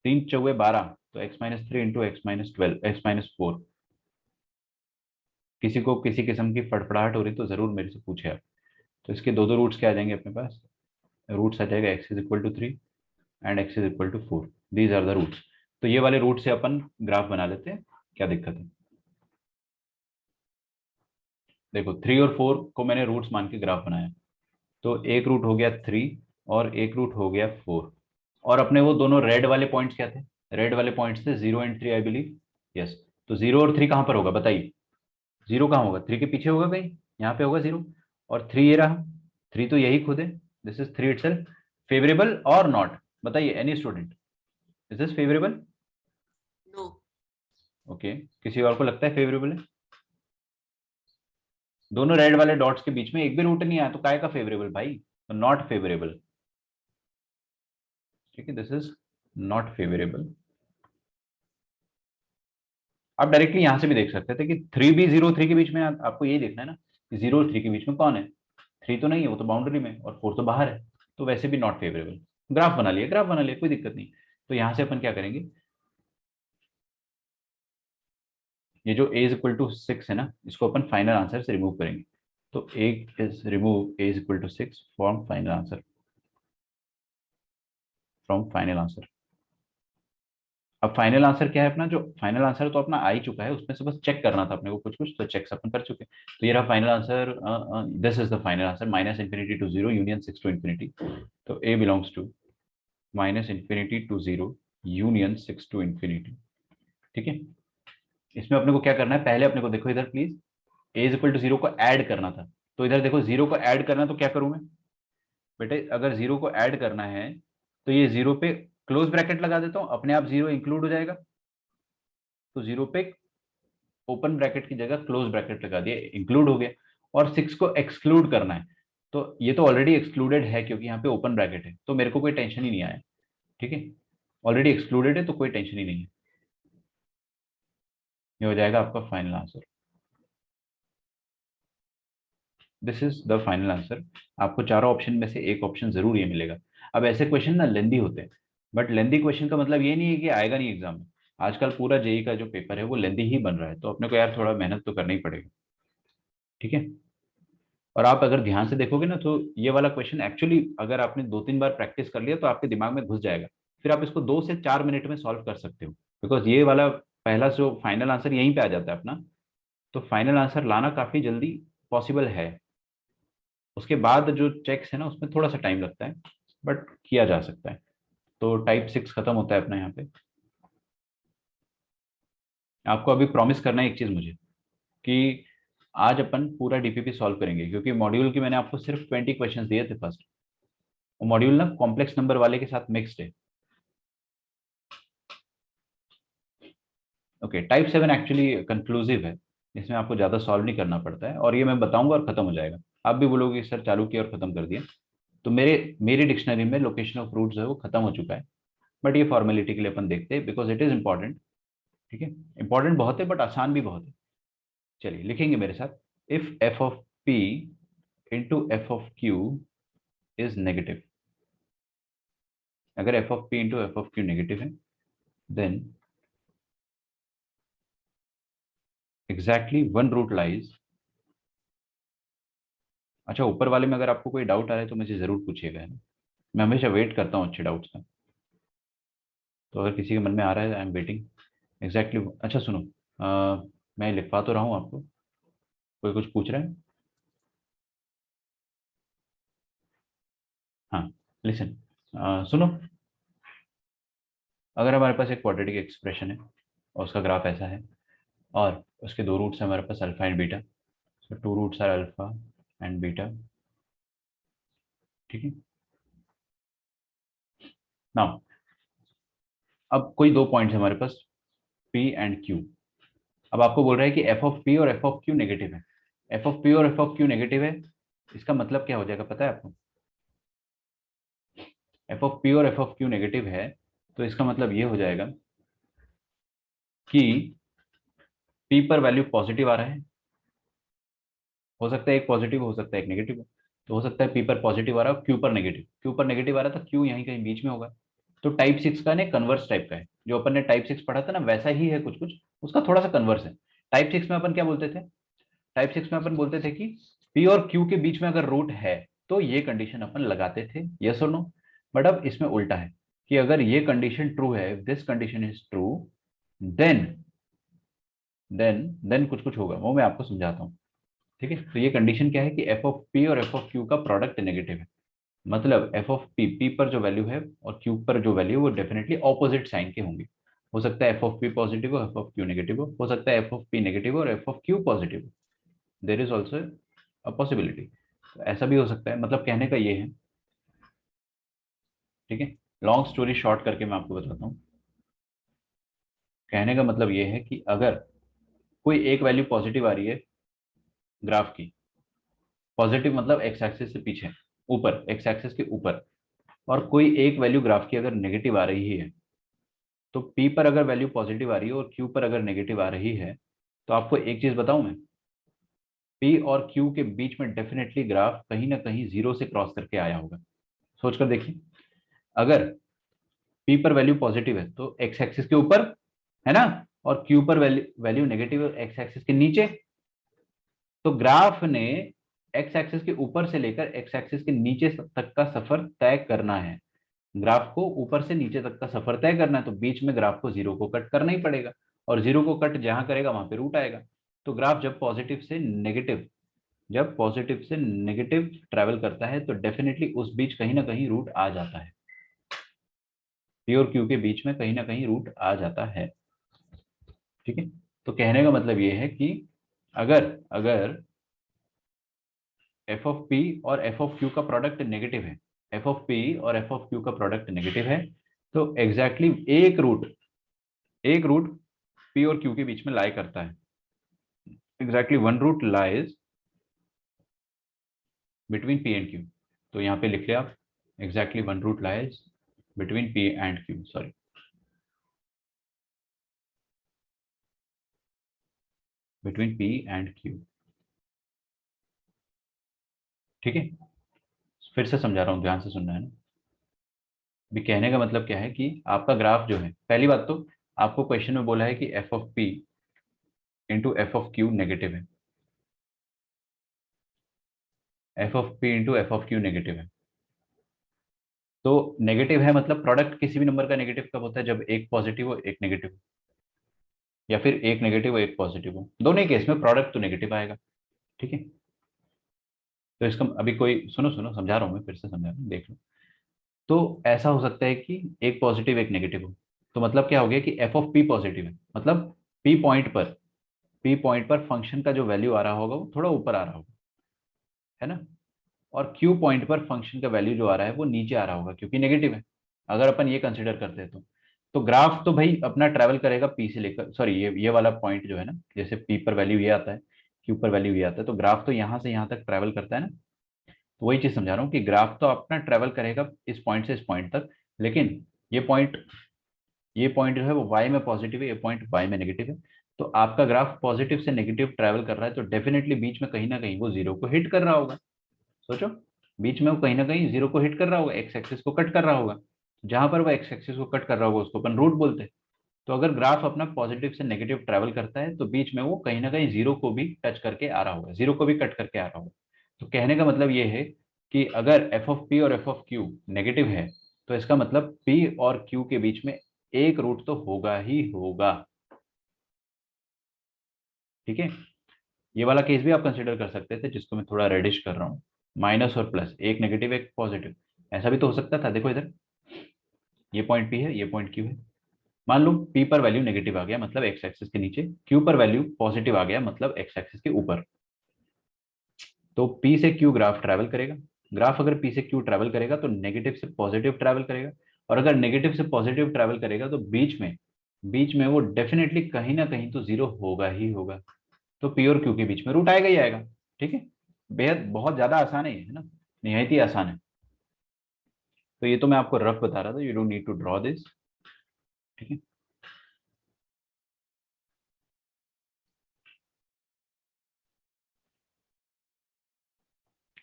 3 × 4 = 12, तो x-3 × x-4। किसी को किसी किस्म की फड़फड़ाहट हो रही तो जरूर मेरे से पूछे आप। तो इसके दो दो रूट्स क्या आ जाएंगे अपने पास, रूट्स आ जाएगा x = 3 and x = 4। These are the roots. तो ये वाले रूट से अपन ग्राफ बना लेते हैं, क्या दिक्कत है। देखो 3 और 4 को मैंने रूट्स मान के ग्राफ बनाया, तो एक रूट हो गया 3 और एक रूट हो गया 4। और अपने वो दोनों रेड वाले पॉइंट्स क्या थे, रेड वाले पॉइंट्स थे 0 एंड 3 आई बिलीव। यस, तो 0 और 3 कहाँ पर होगा बताइए, 0 कहाँ होगा, 3 के पीछे होगा कहीं, यहाँ पे होगा 0। और 3 ये रहा, 3 तो यही खुद है, दिस इज 3 इटसेल्फ। फेवरेबल और नॉट, बताइए any student, is this favourable. No. Okay, किसी और को लगता है फेवरेबल है। दोनों रेड वाले डॉट्स के बीच में एक भी रूट नहीं आया तो काय का फेवरेबल भाई, तो नॉट फेवरेबल। ठीक है, दिस इज नॉट फेवरेबल। आप डायरेक्टली यहां से भी देख सकते थे कि 3 भी 0 3 के बीच में आपको यही देखना है ना कि 0 और 3 के बीच में कौन है, 3 तो नहीं है, वो तो बाउंड्री में, और 4 तो बाहर है। तो वैसे भी नॉट फेवरेबल। ग्राफ बना लिया, ग्राफ बना लिया, कोई दिक्कत नहीं। तो यहां से अपन क्या करेंगे, ये जो a = 6 है ना, इसको अपन फाइनल आंसर से रिमूव करेंगे। तो a is remove a = 6 from final answer, from final answer. अब फाइनल आंसर क्या है अपना, जो फाइनल आंसर तो अपना आ ही चुका है, उसमें से बस चेक करना था अपने को कुछ कुछ, तो चेक्स अपन कर चुके हैं। तो ये रहा final answer, this is the final answer, -∞ to 0 union 6 to infinity। तो a belongs to -∞ to 0 union 6 to infinity। ठीक है, इसमें अपने को क्या करना है, पहले अपने को देखो इधर प्लीज, a = 0 को ऐड करना था। तो इधर देखो 0 को ऐड करना, तो क्या करूं मैं बेटे, अगर 0 को ऐड करना है तो ये 0 पे क्लोज ब्रैकेट लगा देता हूं, अपने आप 0 इंक्लूड हो जाएगा। तो 0 पे ओपन ब्रैकेट की जगह क्लोज ब्रैकेट लगा दिया, इंक्लूड हो गया। और 6 को एक्सक्लूड करना है, तो ये तो ऑलरेडी एक्सक्लूडेड है क्योंकि यहाँ पे ओपन ब्रैकेट है, तो मेरे को कोई टेंशन ही नहीं आया। ठीक है, ऑलरेडी एक्सक्लूडेड है तो कोई टेंशन ही नहीं है। ये हो जाएगा आपका final answer, this is the final answer. आपको चारों ऑप्शन में से एक ऑप्शन जरूर ये मिलेगा। अब ऐसे क्वेश्चन ना लेंदी होते हैं, बट लेंदी क्वेश्चन का मतलब ये नहीं है कि आएगा नहीं एग्जाम में। आजकल पूरा जेई का जो पेपर है वो लेंदी ही बन रहा है, तो अपने को यार थोड़ा मेहनत तो करना ही पड़ेगा। ठीक है, और आप अगर ध्यान से देखोगे ना तो ये वाला क्वेश्चन एक्चुअली अगर आपने 2 3 बार प्रैक्टिस कर लिया तो आपके दिमाग में घुस जाएगा। फिर आप इसको 2 से 4 मिनट में सॉल्व कर सकते हो, बिकॉज ये वाला पहला जो फाइनल आंसर यहीं पे आ जाता है अपना। तो फाइनल आंसर लाना काफी जल्दी पॉसिबल है। उसके बाद जो चेक्स है ना उसमें थोड़ा सा टाइम लगता है, बट किया जा सकता है। तो टाइप 6 खत्म होता है अपना यहाँ पे। आपको अभी प्रॉमिस करना है एक चीज मुझे, कि आज अपन पूरा डीपीपी सॉल्व करेंगे, क्योंकि मॉड्यूल की मैंने आपको सिर्फ 20 क्वेश्चंस दिए थे फर्स्ट। वो मॉड्यूल ना कॉम्प्लेक्स नंबर वाले के साथ मिक्स्ड है। ओके, टाइप 7 एक्चुअली कंक्लूसिव है, इसमें आपको ज्यादा सॉल्व नहीं करना पड़ता है, और ये मैं बताऊंगा और खत्म हो जाएगा। आप भी बोलोगे सर चालू किया और खत्म कर दिया। तो मेरी डिक्शनरी में लोकेशन ऑफ रूट्स है वो खत्म हो चुका है, बट ये फॉर्मेलिटी के लिए अपन देखते हैं बिकॉज इट इज इंपॉर्टेंट। ठीक है, इंपॉर्टेंट बहुत है बट आसान भी बहुत है। चलिए लिखेंगे मेरे साथ, if F of P into F of Q is negative. अगर F of P into F of Q negative है, then exactly one root lies. अच्छा, ऊपर वाले में अगर आपको कोई डाउट आ रहा है तो मुझे जरूर पूछिएगा, है ना। मैं हमेशा वेट करता हूँ अच्छे डाउट्स का। तो अगर किसी के मन में आ रहा है, आई एम वेटिंग एग्जैक्टली। अच्छा सुनो, मैं लिखवा तो रहा हूँ आपको, कोई कुछ पूछ रहा है। हाँ लिसन, सुनो, अगर हमारे पास एक क्वाड्रेटिक एक्सप्रेशन है और उसका ग्राफ ऐसा है और उसके दो रूट्स हमारे पास alpha and beta, so two roots are alpha and beta, ठीक है। नाउ अब कोई दो पॉइंट्स हमारे पास P एंड Q। अब आपको बोल रहा है कि एफ ऑफ पी और एफ ऑफ क्यू नेगेटिव है। एफ ऑफ पी और एफ ऑफ क्यू नेगेटिव है, इसका मतलब क्या हो जाएगा पता है आपको? एफ ऑफ पी और एफ ऑफ क्यू नेगेटिव है तो इसका मतलब ये हो जाएगा कि पी पर वैल्यू पॉजिटिव आ रहा है, हो सकता है एक पॉजिटिव हो सकता है एक नेगेटिव हो, तो हो सकता है पी पर पॉजिटिव आ रहा है क्यू पर नेगेटिव, क्यू पर नेगेटिव आ रहा है तो क्यू यहीं कहीं बीच में होगा। तो टाइप 6 का ना कन्वर्स टाइप का है, जो अपन ने टाइप 6 पढ़ा था ना वैसा ही है कुछ कुछ, उसका थोड़ा सा कन्वर्स है। टाइप 6 में अपन क्या बोलते थे? टाइप 6 में अपन बोलते थे कि पी और क्यू के बीच में अगर रूट है तो ये कंडीशन अपन लगाते थे, यस और नो। बट अब इसमें उल्टा है कि अगर ये कंडीशन ट्रू है, this condition is true, then then कुछ कुछ होगा, वो मैं आपको समझाता हूँ। ठीक है, तो ये कंडीशन क्या है कि एफ ऑफ पी और एफ ऑफ क्यू का प्रोडक्ट नेगेटिव है। मतलब एफ ऑफ पी, पी पर जो वैल्यू है और क्यू पर जो वैल्यू है वो डेफिनेटली ऑपोजिट साइन के होंगे। हो सकता है एफ ऑफ पी पॉजिटिव हो, एफ ऑफ क्यू नेगेटिव हो सकता है एफ ऑफ पी नेगेटिव हो और एफ ऑफ क्यू पॉजिटिव हो। There is also a possibility, ऐसा भी हो सकता है। मतलब कहने का ये है, ठीक है, लॉन्ग स्टोरी शॉर्ट करके मैं आपको बताता हूँ। कहने का मतलब ये है कि अगर कोई एक वैल्यू पॉजिटिव आ रही है ग्राफ की, पॉजिटिव मतलब एक्स एक्सिस से पीछे, ऊपर एक्स एक्सिस के ऊपर, और कोई एक वैल्यू ग्राफ की अगर नेगेटिव आ रही है, तो पी पर अगर वैल्यू पॉजिटिव आ रही है और क्यू पर अगर नेगेटिव आ रही है, तो आपको एक चीज बताऊं मैं, पी और क्यू के बीच में डेफिनेटली ग्राफ कहीं ना कहीं जीरो से क्रॉस करके आया होगा। सोचकर देखिए, अगर पी पर वैल्यू पॉजिटिव है तो एक्स एक्सिस के ऊपर है ना, और क्यू पर वैल्यू वैल्यू नेगेटिव है एक्स एक्सिस के नीचे, तो ग्राफ ने एक्स एक्सिस के ऊपर से लेकर एक्स एक्सिस के नीचे तक का सफर तय करना है। ग्राफ को ऊपर से नीचे तक का सफर तय करना है तो बीच में ग्राफ को जीरो को कट करना ही पड़ेगा, और जीरो को कट जहां करेगा वहां पे रूट आएगा। तो ग्राफ जब पॉजिटिव से नेगेटिव ट्रेवल करता है तो डेफिनेटली उस बीच कहीं ना कहीं रूट आ जाता है, पी और क्यू के बीच में कहीं ना कहीं रूट आ जाता है। ठीक है, तो कहने का मतलब ये है कि अगर अगर एफ ऑफ पी और एफ ऑफ क्यू का प्रोडक्ट नेगेटिव है, एफ ऑफ पी और एफ ऑफ क्यू का प्रोडक्ट नेगेटिव है, तो एग्जैक्टली एक रूट पी और क्यू के बीच में लाई करता है। Exactly one root lies between P and Q. तो यहाँ पे लिख लिया आप, exactly one root lies between P and Q, sorry, between P and Q. ठीक है, फिर से समझा रहा हूँ, ध्यान से सुनना है ना। भी कहने का मतलब क्या है कि आपका ग्राफ जो है, पहली बात तो आपको क्वेश्चन में बोला है कि F of P into F of Q negative है, F of P into F of Q negative है। तो नेगेटिव है मतलब प्रोडक्ट किसी भी नंबर का नेगेटिव कब होता है? जब एक पॉजिटिव हो एक नेगेटिव हो, या फिर एक नेगेटिव हो एक पॉजिटिव हो, दोनों ही केस में प्रोडक्ट तो नेगेटिव आएगा। ठीक है, तो इसका अभी कोई, सुनो सुनो समझा रहा हूँ, मैं फिर से समझा रहा हूँ, देख लो। तो ऐसा हो सकता है कि एक पॉजिटिव एक नेगेटिव हो, तो मतलब क्या हो गया कि एफ ऑफ पी पॉजिटिव है, मतलब पी पॉइंट पर पी पॉइंट पर फंक्शन का जो वैल्यू आ रहा होगा वो थोड़ा ऊपर आ रहा होगा, है ना, और क्यू पॉइंट पर फंक्शन का वैल्यू जो आ रहा है वो नीचे आ रहा होगा क्योंकि नेगेटिव है। अगर अपन ये कंसिडर करते हैं तो ग्राफ तो भाई अपना ट्रैवल करेगा पी से लेकर, सॉरी ये वाला पॉइंट जो है ना, जैसे पी पर वैल्यू ये आता है, क्यू पर वैल्यू ये आता है, तो ग्राफ तो यहाँ से यहाँ तक ट्रैवल करता है ना। तो वही चीज समझा रहा हूँ कि ग्राफ तो अपना ट्रैवल करेगा इस पॉइंट से इस पॉइंट तक, लेकिन ये पॉइंट ये पॉइंट जो है वो y में पॉजिटिव है, ये पॉइंट y में नेगेटिव है। तो आपका ग्राफ पॉजिटिव से नेगेटिव ट्रैवल कर रहा है तो डेफिनेटली बीच में कहीं ना कहीं वो जीरो को हिट कर रहा होगा। सोचो, बीच में वो कहीं ना कहीं जीरो को हिट कर रहा होगा, एक्स एक्सिस को कट कर रहा होगा। जहां पर वो एक्स एक्सिस को कट कर रहा होगा उसको अपन रूट बोलते हैं। तो अगर ग्राफ अपना पॉजिटिव से नेगेटिव ट्रैवल करता है तो बीच में वो कहीं ना कहीं जीरो को भी टच करके आ रहा होगा, जीरो को भी कट करके आ रहा होगा। तो कहने का मतलब ये है कि अगर एफ ऑफ पी और एफ ऑफ क्यू नेगेटिव है तो इसका मतलब पी और क्यू के बीच में एक रूट तो होगा ही होगा। ठीक है, ये वाला केस भी आप कंसिडर कर सकते थे जिसको मैं थोड़ा रेडिश कर रहा हूँ, माइनस और प्लस, एक नेगेटिव एक पॉजिटिव। ऐसा भी तो हो सकता था, देखो इधर ये पॉइंट पी है, ये पॉइंट क्यू है। मान लो पी पर वैल्यू नेगेटिव आ गया मतलब एक्स एक्सिस के नीचे, क्यू पर वैल्यू पॉजिटिव आ गया मतलब एक्स एक्सिस के ऊपर। तो पी से क्यू ग्राफ ट्रैवल करेगा। ग्राफ अगर पी से क्यू ट्रैवल करेगा तो नेगेटिव से पॉजिटिव ट्रैवल करेगा। और अगर नेगेटिव से पॉजिटिव ट्रैवल करेगा तो बीच में वो डेफिनेटली कहीं ना कहीं तो जीरो होगा ही होगा। तो पी और क्यू के बीच में रूट आएगा ही आएगा। ठीक है, बेहद बहुत ज्यादा आसान है ये, है ना, निहायत ही आसान है। तो ये तो मैं आपको रफ बता रहा था, you don't need to draw this. ठीक है,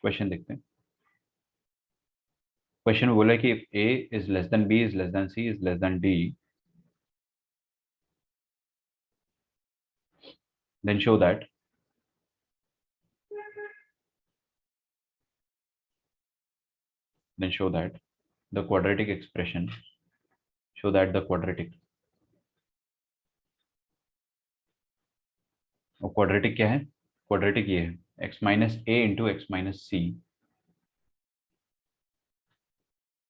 क्वेश्चन देखते हैं। क्वेश्चन में बोला कि A is less than B is less than C is less than D, then show that then show that the quadratic expression show that the quadratic, और quadratic क्या है? क्वाड्रेटिक ये है X minus A into X minus C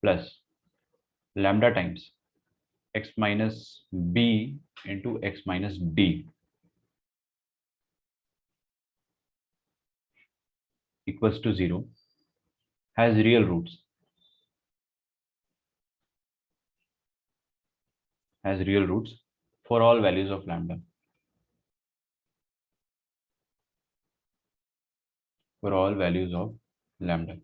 plus lambda times X minus B into X minus D equals to 0 has real roots for all values of lambda, for all values of lambda।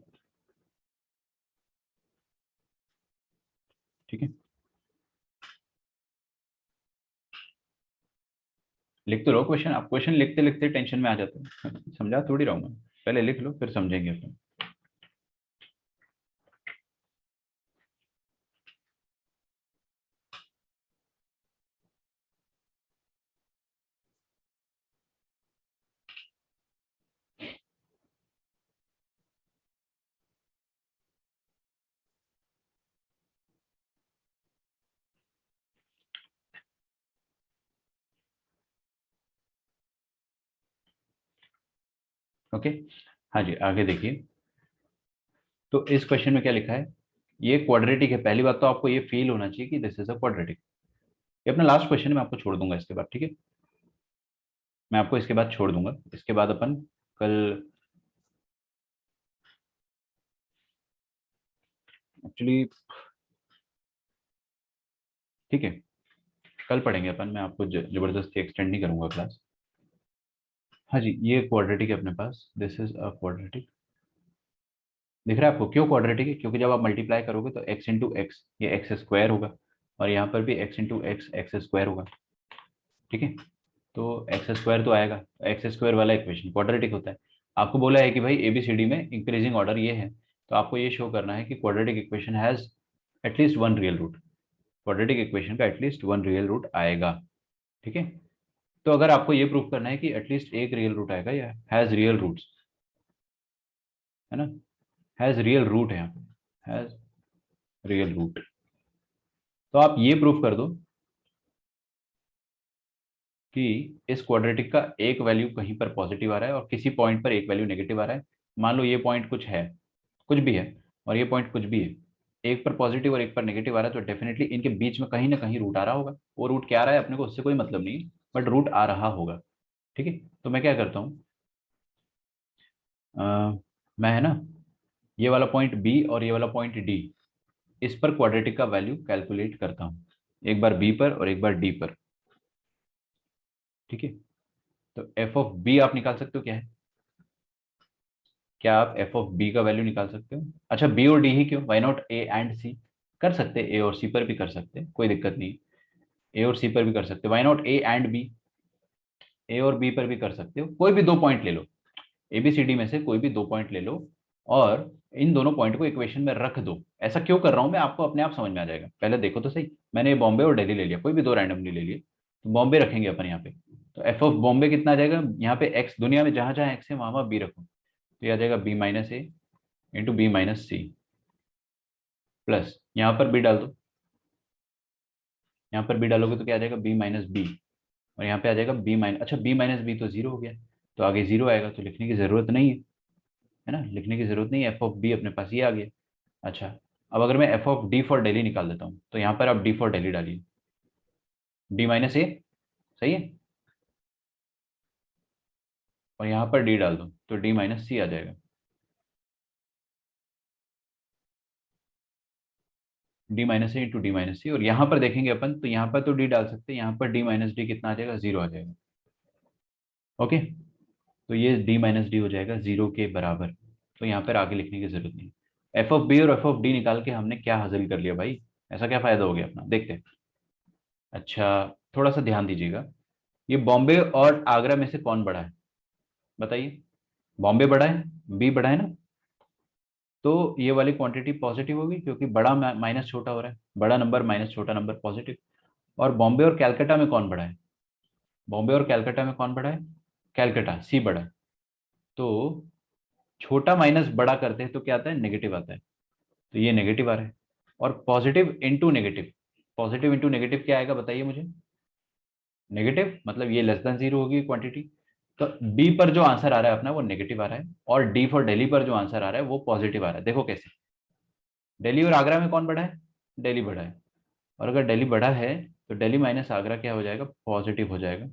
ठीक है, लिख तो लो question. आप question लिखते लिखते tension में आ जाते हैं समझा थोड़ी रहा हूं मैं, पहले लिख लो फिर समझेंगे अपन। ओके, हाँ जी आगे देखिए। तो इस क्वेश्चन में क्या लिखा है? ये क्वाड्रेटिक है। पहली बात तो आपको ये फील होना चाहिए कि दिस इज अ क्वाड्रेटिक। ये अपना लास्ट क्वेश्चन मैं आपको छोड़ दूंगा इसके बाद, ठीक है, मैं आपको इसके बाद छोड़ दूंगा। इसके बाद अपन कल एक्चुअली, ठीक है, कल पढ़ेंगे अपन। मैं आपको जबरदस्ती एक्सटेंड नहीं करूंगा क्लास। हाँ जी, ये क्वाड्रेटिक है अपने पास, दिस इज अ क्वाड्रेटिक। दिख रहा है आपको क्यों क्वाड्रेटिक है? क्योंकि जब आप मल्टीप्लाई करोगे तो एक्स इंटू एक्स ये एक्स स्क्वायर होगा, और यहाँ पर भी x into x x square होगा। ठीक है, तो एक्स स्क्वायर तो आएगा, एक्स स्क्वायर वाला इक्वेशन क्वाड्रेटिक होता है। आपको बोला है कि भाई एबीसीडी में इंक्रीजिंग ऑर्डर ये है, तो आपको ये शो करना है कि quadratic equation has at least one real root. Quadratic equation का एटलीस्ट वन रियल रूट आएगा। ठीक है, तो अगर आपको ये प्रूव करना है कि एटलीस्ट एक रियल रूट आएगा या हैज रियल रूट्स, है ना, हैज रियल रूट है यहाँ पे, हैज रियल रूट, तो आप ये प्रूव कर दो कि इस क्वाड्रेटिक का एक वैल्यू कहीं पर पॉजिटिव आ रहा है और किसी पॉइंट पर एक वैल्यू नेगेटिव आ रहा है। मान लो ये पॉइंट कुछ है, कुछ भी है, और ये पॉइंट कुछ भी है, एक पर पॉजिटिव और एक पर नेगेटिव आ रहा है, तो डेफिनेटली इनके बीच में कहीं ना कहीं रूट आ रहा होगा। वो रूट क्या आ रहा है अपने को उससे कोई मतलब नहीं है, बट रूट आ रहा होगा। ठीक है, तो मैं क्या करता हूँ, मैं है ना ये वाला पॉइंट बी और ये वाला पॉइंट डी, इस पर क्वाड्रेटिक का वैल्यू कैलकुलेट करता हूँ, एक बार बी पर और एक बार डी पर। ठीक है, तो एफ ऑफ बी आप निकाल सकते हो क्या है? क्या आप एफ ऑफ बी का वैल्यू निकाल सकते हो? अच्छा बी और डी ही क्यों, वाई नॉट ए एंड सी? कर सकते हैं, ए और सी पर भी कर सकते हैं, कोई दिक्कत नहीं। ए और सी पर भी कर सकते हैं, why not A and B? A और बी पर भी कर सकते हो, कोई भी दो पॉइंट ले लो, एबीसीडी में से कोई भी दो पॉइंट ले लो और इन दोनों पॉइंट को इक्वेशन में रख दो। ऐसा क्यों कर रहा हूं मैं, आपको अपने आप समझ में आ जाएगा। पहले देखो तो सही, मैंने बॉम्बे और दिल्ली ले लिया, कोई भी दो रैंडमली ले लिए, तो बॉम्बे रखेंगे अपन यहाँ पे। तो एफ ऑफ बॉम्बे कितना आ जाएगा, यहाँ पे एक्स, दुनिया में जहां जहां एक्स है वहां वहां बी रखो, तो ये आ जाएगा B minus A into B minus C plus यहाँ पर बी डाल दो। यहाँ पर बी डालोगे तो क्या आ जाएगा, बी माइनस बी, और यहाँ पे आ जाएगा बी माइनस, अच्छा बी माइनस बी तो जीरो हो गया, तो आगे जीरो आएगा, तो लिखने की जरूरत नहीं है, है ना, लिखने की जरूरत नहीं है, एफ ऑफ बी अपने पास ये आ गया। अच्छा, अब अगर मैं F of D for daily निकाल देता हूँ तो यहाँ पर आप डी फॉर डेली डालिए, डी माइनस ए, सही है, और यहाँ पर डी डाल दो तो डी माइनस सी आ जाएगा। D minus A into D minus सी, और यहाँ पर देखेंगे अपन तो यहाँ पर तो डी डाल सकते हैं, यहाँ पर डी माइनस डी कितना आ जाएगा, जीरो आ जाएगा। ओके, तो ये डी माइनस डी हो जाएगा जीरो के बराबर, तो यहाँ पर आगे लिखने की जरूरत नहीं। एफ ऑफ बी और एफ ऑफ डी निकाल के हमने क्या हासिल कर लिया भाई, ऐसा क्या फायदा हो गया अपना, देखते हैं। अच्छा, थोड़ा सा ध्यान दीजिएगा, ये बॉम्बे और आगरा में से कौन बड़ा है बताइए, बॉम्बे बड़ा है, बी बड़ा है ना, तो ये वाली क्वांटिटी पॉजिटिव होगी क्योंकि बड़ा माइनस छोटा हो रहा है, बड़ा नंबर माइनस छोटा नंबर पॉजिटिव। और बॉम्बे और कैलकाटा में कौन बड़ा है, बॉम्बे और कैलकाटा में कौन बड़ा है, कैलकाटा, सी बड़ा है। तो छोटा माइनस बड़ा करते हैं तो क्या आता है, नेगेटिव आता है, तो ये नेगेटिव आ रहा है। और positive into negative, positive into negative क्या आएगा बताइए मुझे, नेगेटिव, मतलब ये लेस देन जीरो होगी क्वांटिटी। तो बी पर जो आंसर आ रहा है अपना वो नेगेटिव आ रहा है, और डी फॉर दिल्ली पर जो आंसर आ रहा है वो पॉजिटिव आ रहा है। देखो कैसे, दिल्ली और आगरा में कौन बड़ा है, दिल्ली बड़ा है, और अगर दिल्ली बड़ा है तो दिल्ली माइनस आगरा क्या हो जाएगा, पॉजिटिव हो जाएगा।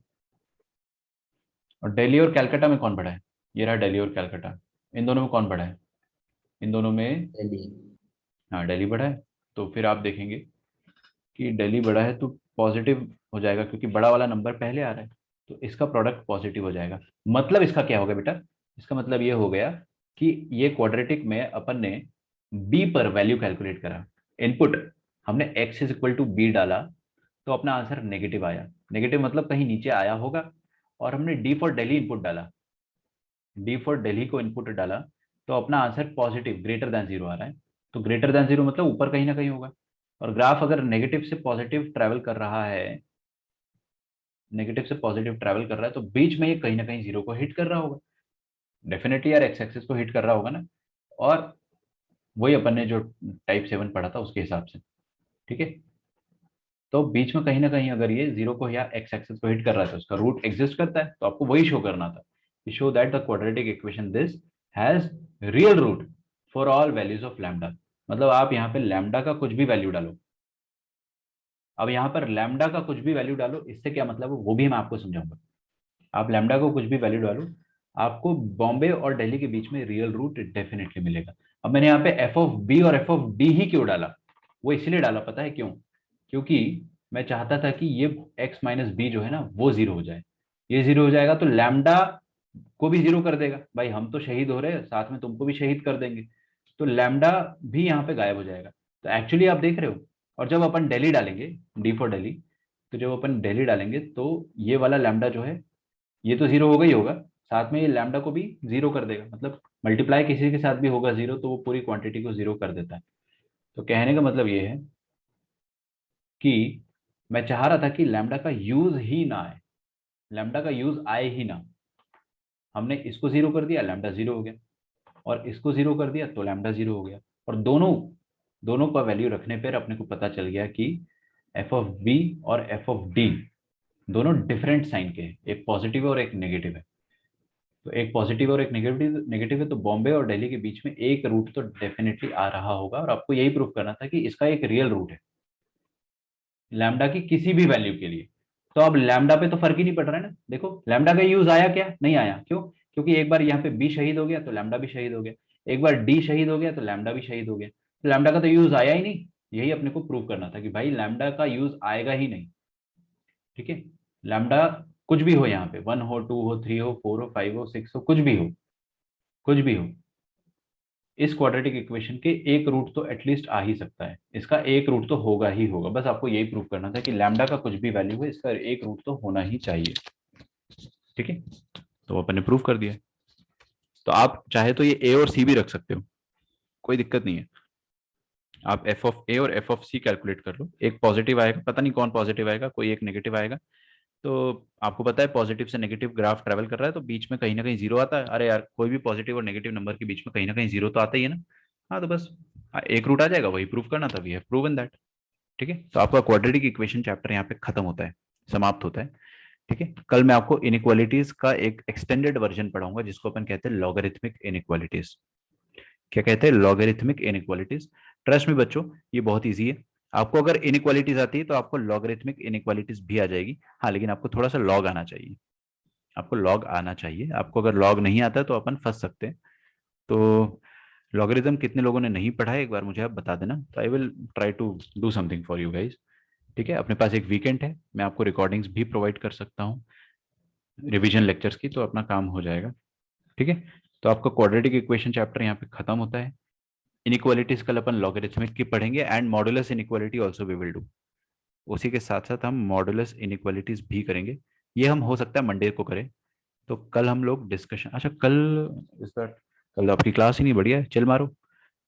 और दिल्ली और कैलकाटा में कौन बड़ा है, ये रहा दिल्ली और कैलकाटा, इन दोनों में कौन बड़ा है, इन दोनों में, दिल्ली। हाँ दिल्ली बड़ा है। तो फिर आप देखेंगे कि दिल्ली बड़ा है तो पॉजिटिव हो जाएगा क्योंकि बड़ा वाला नंबर पहले आ रहा है, तो इसका प्रोडक्ट पॉजिटिव हो जाएगा। मतलब इसका क्या होगा बेटा, इसका मतलब ये हो गया कि ये क्वाड्रेटिक में अपन ने बी पर वैल्यू कैलकुलेट करा, इनपुट हमने x is equal to B डाला तो अपना आंसर नेगेटिव आया, नेगेटिव मतलब कहीं नीचे आया होगा। और हमने डी फॉर दिल्ली इनपुट डाला, डी फॉर दिल्ली को इनपुट डाला तो अपना answer positive greater than zero आ रहा है, तो ग्रेटर देन जीरो मतलब ऊपर कहीं ना कहीं होगा। और ग्राफ अगर नेगेटिव से पॉजिटिव ट्रैवल कर रहा है, नेगेटिव से पॉजिटिव ट्रैवल कर रहा है तो बीच में ये कहीं ना कहीं जीरो को हिट कर रहा होगा, डेफिनेटली यार एक्स एक्सिस को हिट कर रहा होगा ना। और वही अपन ने जो टाइप 7 पढ़ा था उसके हिसाब से, ठीक है। तो बीच में कहीं ना कहीं अगर ये जीरो को या एक्स एक्सिस को हिट कर रहा है तो उसका रूट एग्जिस्ट करता है, तो आपको वही शो करना था, show that the quadratic equation this has real root for all values of lambda. मतलब आप यहाँ पे लैम्डा का कुछ भी वैल्यू डालो, अब यहाँ पर लैम्डा का कुछ भी वैल्यू डालो, इससे क्या मतलब है वो भी मैं आपको समझाऊंगा। आप लैम्डा को कुछ भी वैल्यू डालो, आपको बॉम्बे और दिल्ली के बीच में रियल रूट डेफिनेटली मिलेगा। अब मैंने यहाँ पे एफ ऑफ बी और एफ ऑफ डी ही क्यों डाला, वो इसलिए डाला पता है क्यों, क्योंकि मैं चाहता था कि ये एक्स माइनस बी जो है ना वो जीरो हो जाए, ये जीरो हो जाएगा तो लैम्डा को भी जीरो कर देगा, भाई हम तो शहीद हो रहे हैं साथ में तुमको भी शहीद कर देंगे, तो लैम्डा भी यहाँ पे गायब हो जाएगा। तो एक्चुअली आप देख रहे हो, और जब अपन दिल्ली डालेंगे, डी फॉर दिल्ली, तो जब अपन दिल्ली डालेंगे तो ये वाला लैम्डा जो है ये तो जीरो होगा ही होगा, साथ में ये लैम्डा को भी जीरो कर देगा, मतलब मल्टीप्लाई किसी के साथ भी होगा जीरो तो वो पूरी क्वांटिटी को जीरो कर देता है। तो कहने का मतलब ये है कि मैं चाह रहा था कि लैम्डा का यूज ही ना आए, लैम्डा का यूज आए ही ना, हमने इसको जीरो कर दिया लैम्डा जीरो हो गया, और इसको जीरो कर दिया तो लैम्डा जीरो हो गया। और दोनों दोनों का वैल्यू रखने पर अपने को पता चल गया कि एफ ऑफ बी और एफ ऑफ डी दोनों डिफरेंट साइन के हैं, एक पॉजिटिव और एक नेगेटिव है। तो एक पॉजिटिव और एक नेगेटिव नेगेटिव है तो बॉम्बे और दिल्ली के बीच में एक रूट तो डेफिनेटली आ रहा होगा, और आपको यही प्रूव करना था कि इसका एक रियल रूट है लैम्डा की किसी भी वैल्यू के लिए। तो अब लैम्डा पे तो फर्क ही नहीं पड़ रहा है ना, देखो लैम्डा का यूज आया क्या, नहीं आया, क्यों, क्योंकि एक बार यहाँ पे बी शहीद हो गया तो लैम्डा भी शहीद हो गया, एक बार डी शहीद हो गया तो लैम्डा भी शहीद हो गया, तो लैम्डा का तो यूज आया ही नहीं। यही अपने को प्रूव करना था कि भाई लैम्डा का यूज आएगा ही नहीं, ठीक है। लैम्डा कुछ भी हो, यहाँ पे 1 हो, 2 हो, 3 हो, 4 हो, 5 हो, 6 हो, कुछ भी हो, कुछ भी हो, इस क्वाड्रेटिक इक्वेशन के एक रूट तो एटलीस्ट आ ही सकता है, इसका एक रूट तो होगा ही होगा, बस आपको यही प्रूव करना था कि लैम्डा का कुछ भी वैल्यू है इसका एक रूट तो होना ही चाहिए, ठीक है। तो अपन ने प्रूव कर दिया। तो आप चाहे तो ये ए और सी भी रख सकते हो, कोई दिक्कत नहीं है। आप एफ ऑफ ए और एफ ऑफ सी कैलकुलेट कर लो, एक पॉजिटिव आएगा, पता नहीं कौन पॉजिटिव आएगा, कोई एक नेगेटिव आएगा। तो आपको पता है पॉजिटिव से नेगेटिव ग्राफ ट्रेवल कर रहा है तो बीच में कहीं ना कहीं जीरो आता है, अरे यार कोई भी पॉजिटिव और नेगेटिव नंबर के बीच में कहीं ना कहीं जीरो तो आता ही है ना। हाँ तो बस, हाँ, एक रूट आ जाएगा, वही प्रूव करना था, वी हैव प्रूवन दैट, ठीक है। तो आपका क्वाड्रेटिक इक्वेशन चैप्टर यहाँ पे खत्म होता है, समाप्त होता है, ठीक है। कल मैं आपको इनइक्वालिटीज का एक एक्सटेंडेड वर्जन पढ़ाऊंगा जिसको अपन कहते हैं लॉगरिथमिक इनइक्वालिटीज, क्या कहते हैं, लॉगरिथमिक इनइक्वालिटीज। ट्रस्ट में बच्चों ये बहुत ईजी है। आपको अगर इनइक्वालिटीज आती है तो आपको लॉगरिथमिक इनइक्वालिटीज भी आ जाएगी। हाँ, लेकिन आपको थोड़ा सा लॉग आना चाहिए। आपको लॉग आना चाहिए। आपको अगर लॉग नहीं आता है तो अपन फंस सकते हैं। तो लॉगरिथम कितने लोगों ने नहीं पढ़ा है एक बार मुझे आप बता देना, तो I will try to do something for you guys. ठीक है, अपने पास एक वीकेंड है, मैं आपको रिकॉर्डिंग्स भी प्रोवाइड कर सकता हूँ रिवीजन लेक्चर्स की, तो अपना काम हो जाएगा। ठीक है, तो आपका क्वाड्रेटिक इक्वेशन चैप्टर यहाँ पे खत्म होता है। इनइक्वालिटीज कल अपन लॉगरिथमिक की पढ़ेंगे and modulus inequality also we will do. उसी के साथ साथ हम मॉडुलस इनइक्वालिटीज भी करेंगे। ये हम हो सकता है मंडे को करें। तो कल हम लोग डिस्कशन, अच्छा कल इस बार कल आपकी क्लास ही नहीं बढ़िया है, चिल मारो।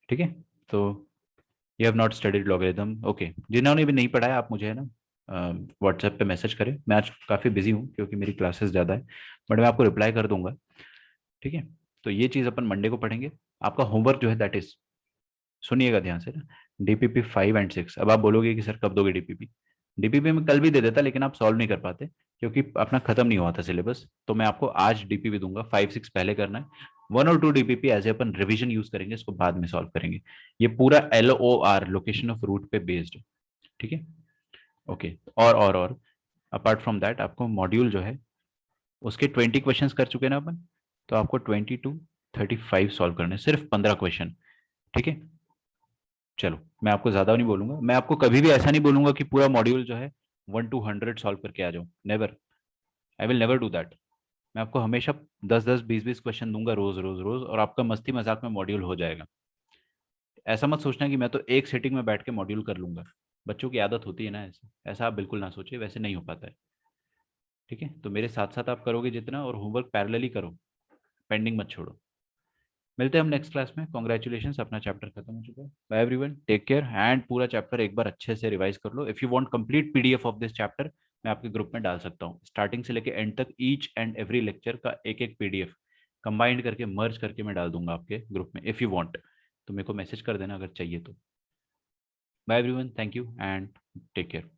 ठीक है, तो you have not studied logarithm, okay. जिन्होंने भी नहीं पढ़ा है आप मुझे है ना व्हाट्सएप पे मैसेज करें। मैं आज काफ़ी बिजी हूँ क्योंकि मेरी क्लासेस ज़्यादा है, बट मैं आपको रिप्लाई कर दूंगा। ठीक है, तो ये चीज़ अपन मंडे को पढ़ेंगे। आपका होमवर्क जो है दैट इज, सुनिएगा ध्यान से ना, डीपीपी 5 और 6। अब आप बोलोगे कि सर कब दोगे डीपीपी। डीपीपी में कल भी दे देता लेकिन आप सॉल्व नहीं कर पाते क्योंकि अपना खत्म नहीं हुआ था सिलेबस। तो मैं आपको आज डीपीपी दूंगा, 5 6 पहले करना है। 1 और 2 डीपीपी एज अपन रिवीजन यूज करेंगे, इसको बाद में सॉल्व करेंगे। ये पूरा LOR लोकेशन ऑफ रूट पे बेस्ड है। ठीक है, ओके। और अपार्ट फ्रॉम दैट आपको मॉड्यूल जो है उसके 20 क्वेश्चंस कर चुके हैं ना अपन, तो आपको 20 to 35 सॉल्व करने हैं, सिर्फ 15 क्वेश्चन। ठीक है, चलो मैं आपको ज्यादा नहीं बोलूंगा। मैं आपको कभी भी ऐसा नहीं बोलूंगा कि पूरा मॉड्यूल जो है 1 to 100 सॉल्व करके आ जाओ, never. I will never do that. मैं आपको हमेशा 10 10 20 20 क्वेश्चन दूंगा रोज रोज रोज, और आपका मस्ती मजाक में मॉड्यूल हो जाएगा। ऐसा मत सोचना कि मैं तो एक सेटिंग में बैठ के मॉड्यूल कर लूंगा। बच्चों की आदत होती है ना ऐसे, ऐसा आप बिल्कुल ना सोचिए, वैसे नहीं हो पाता है। ठीक है, तो मेरे साथ साथ आप करोगे जितना, और होमवर्क पैरेलली करो, पेंडिंग मत छोड़ो। मिलते हैं हम नेक्स्ट क्लास में। कॉन्ग्रेचुलेशन, अपना चैप्टर खत्म हो चुका है। Bye everyone, take care. And पूरा चैप्टर एक बार अच्छे से रिवाइज कर लो। If you want complete PDF of this chapter, मैं आपके ग्रुप में डाल सकता हूँ, स्टार्टिंग से लेके एंड तक ईच एंड एवरी लेक्चर का एक एक PDF कंबाइंड करके मर्ज करके मैं डाल दूंगा आपके ग्रुप में। इफ यू वांट तो मेरे को मैसेज कर देना अगर चाहिए तो। Bye everyone, thank you and take care.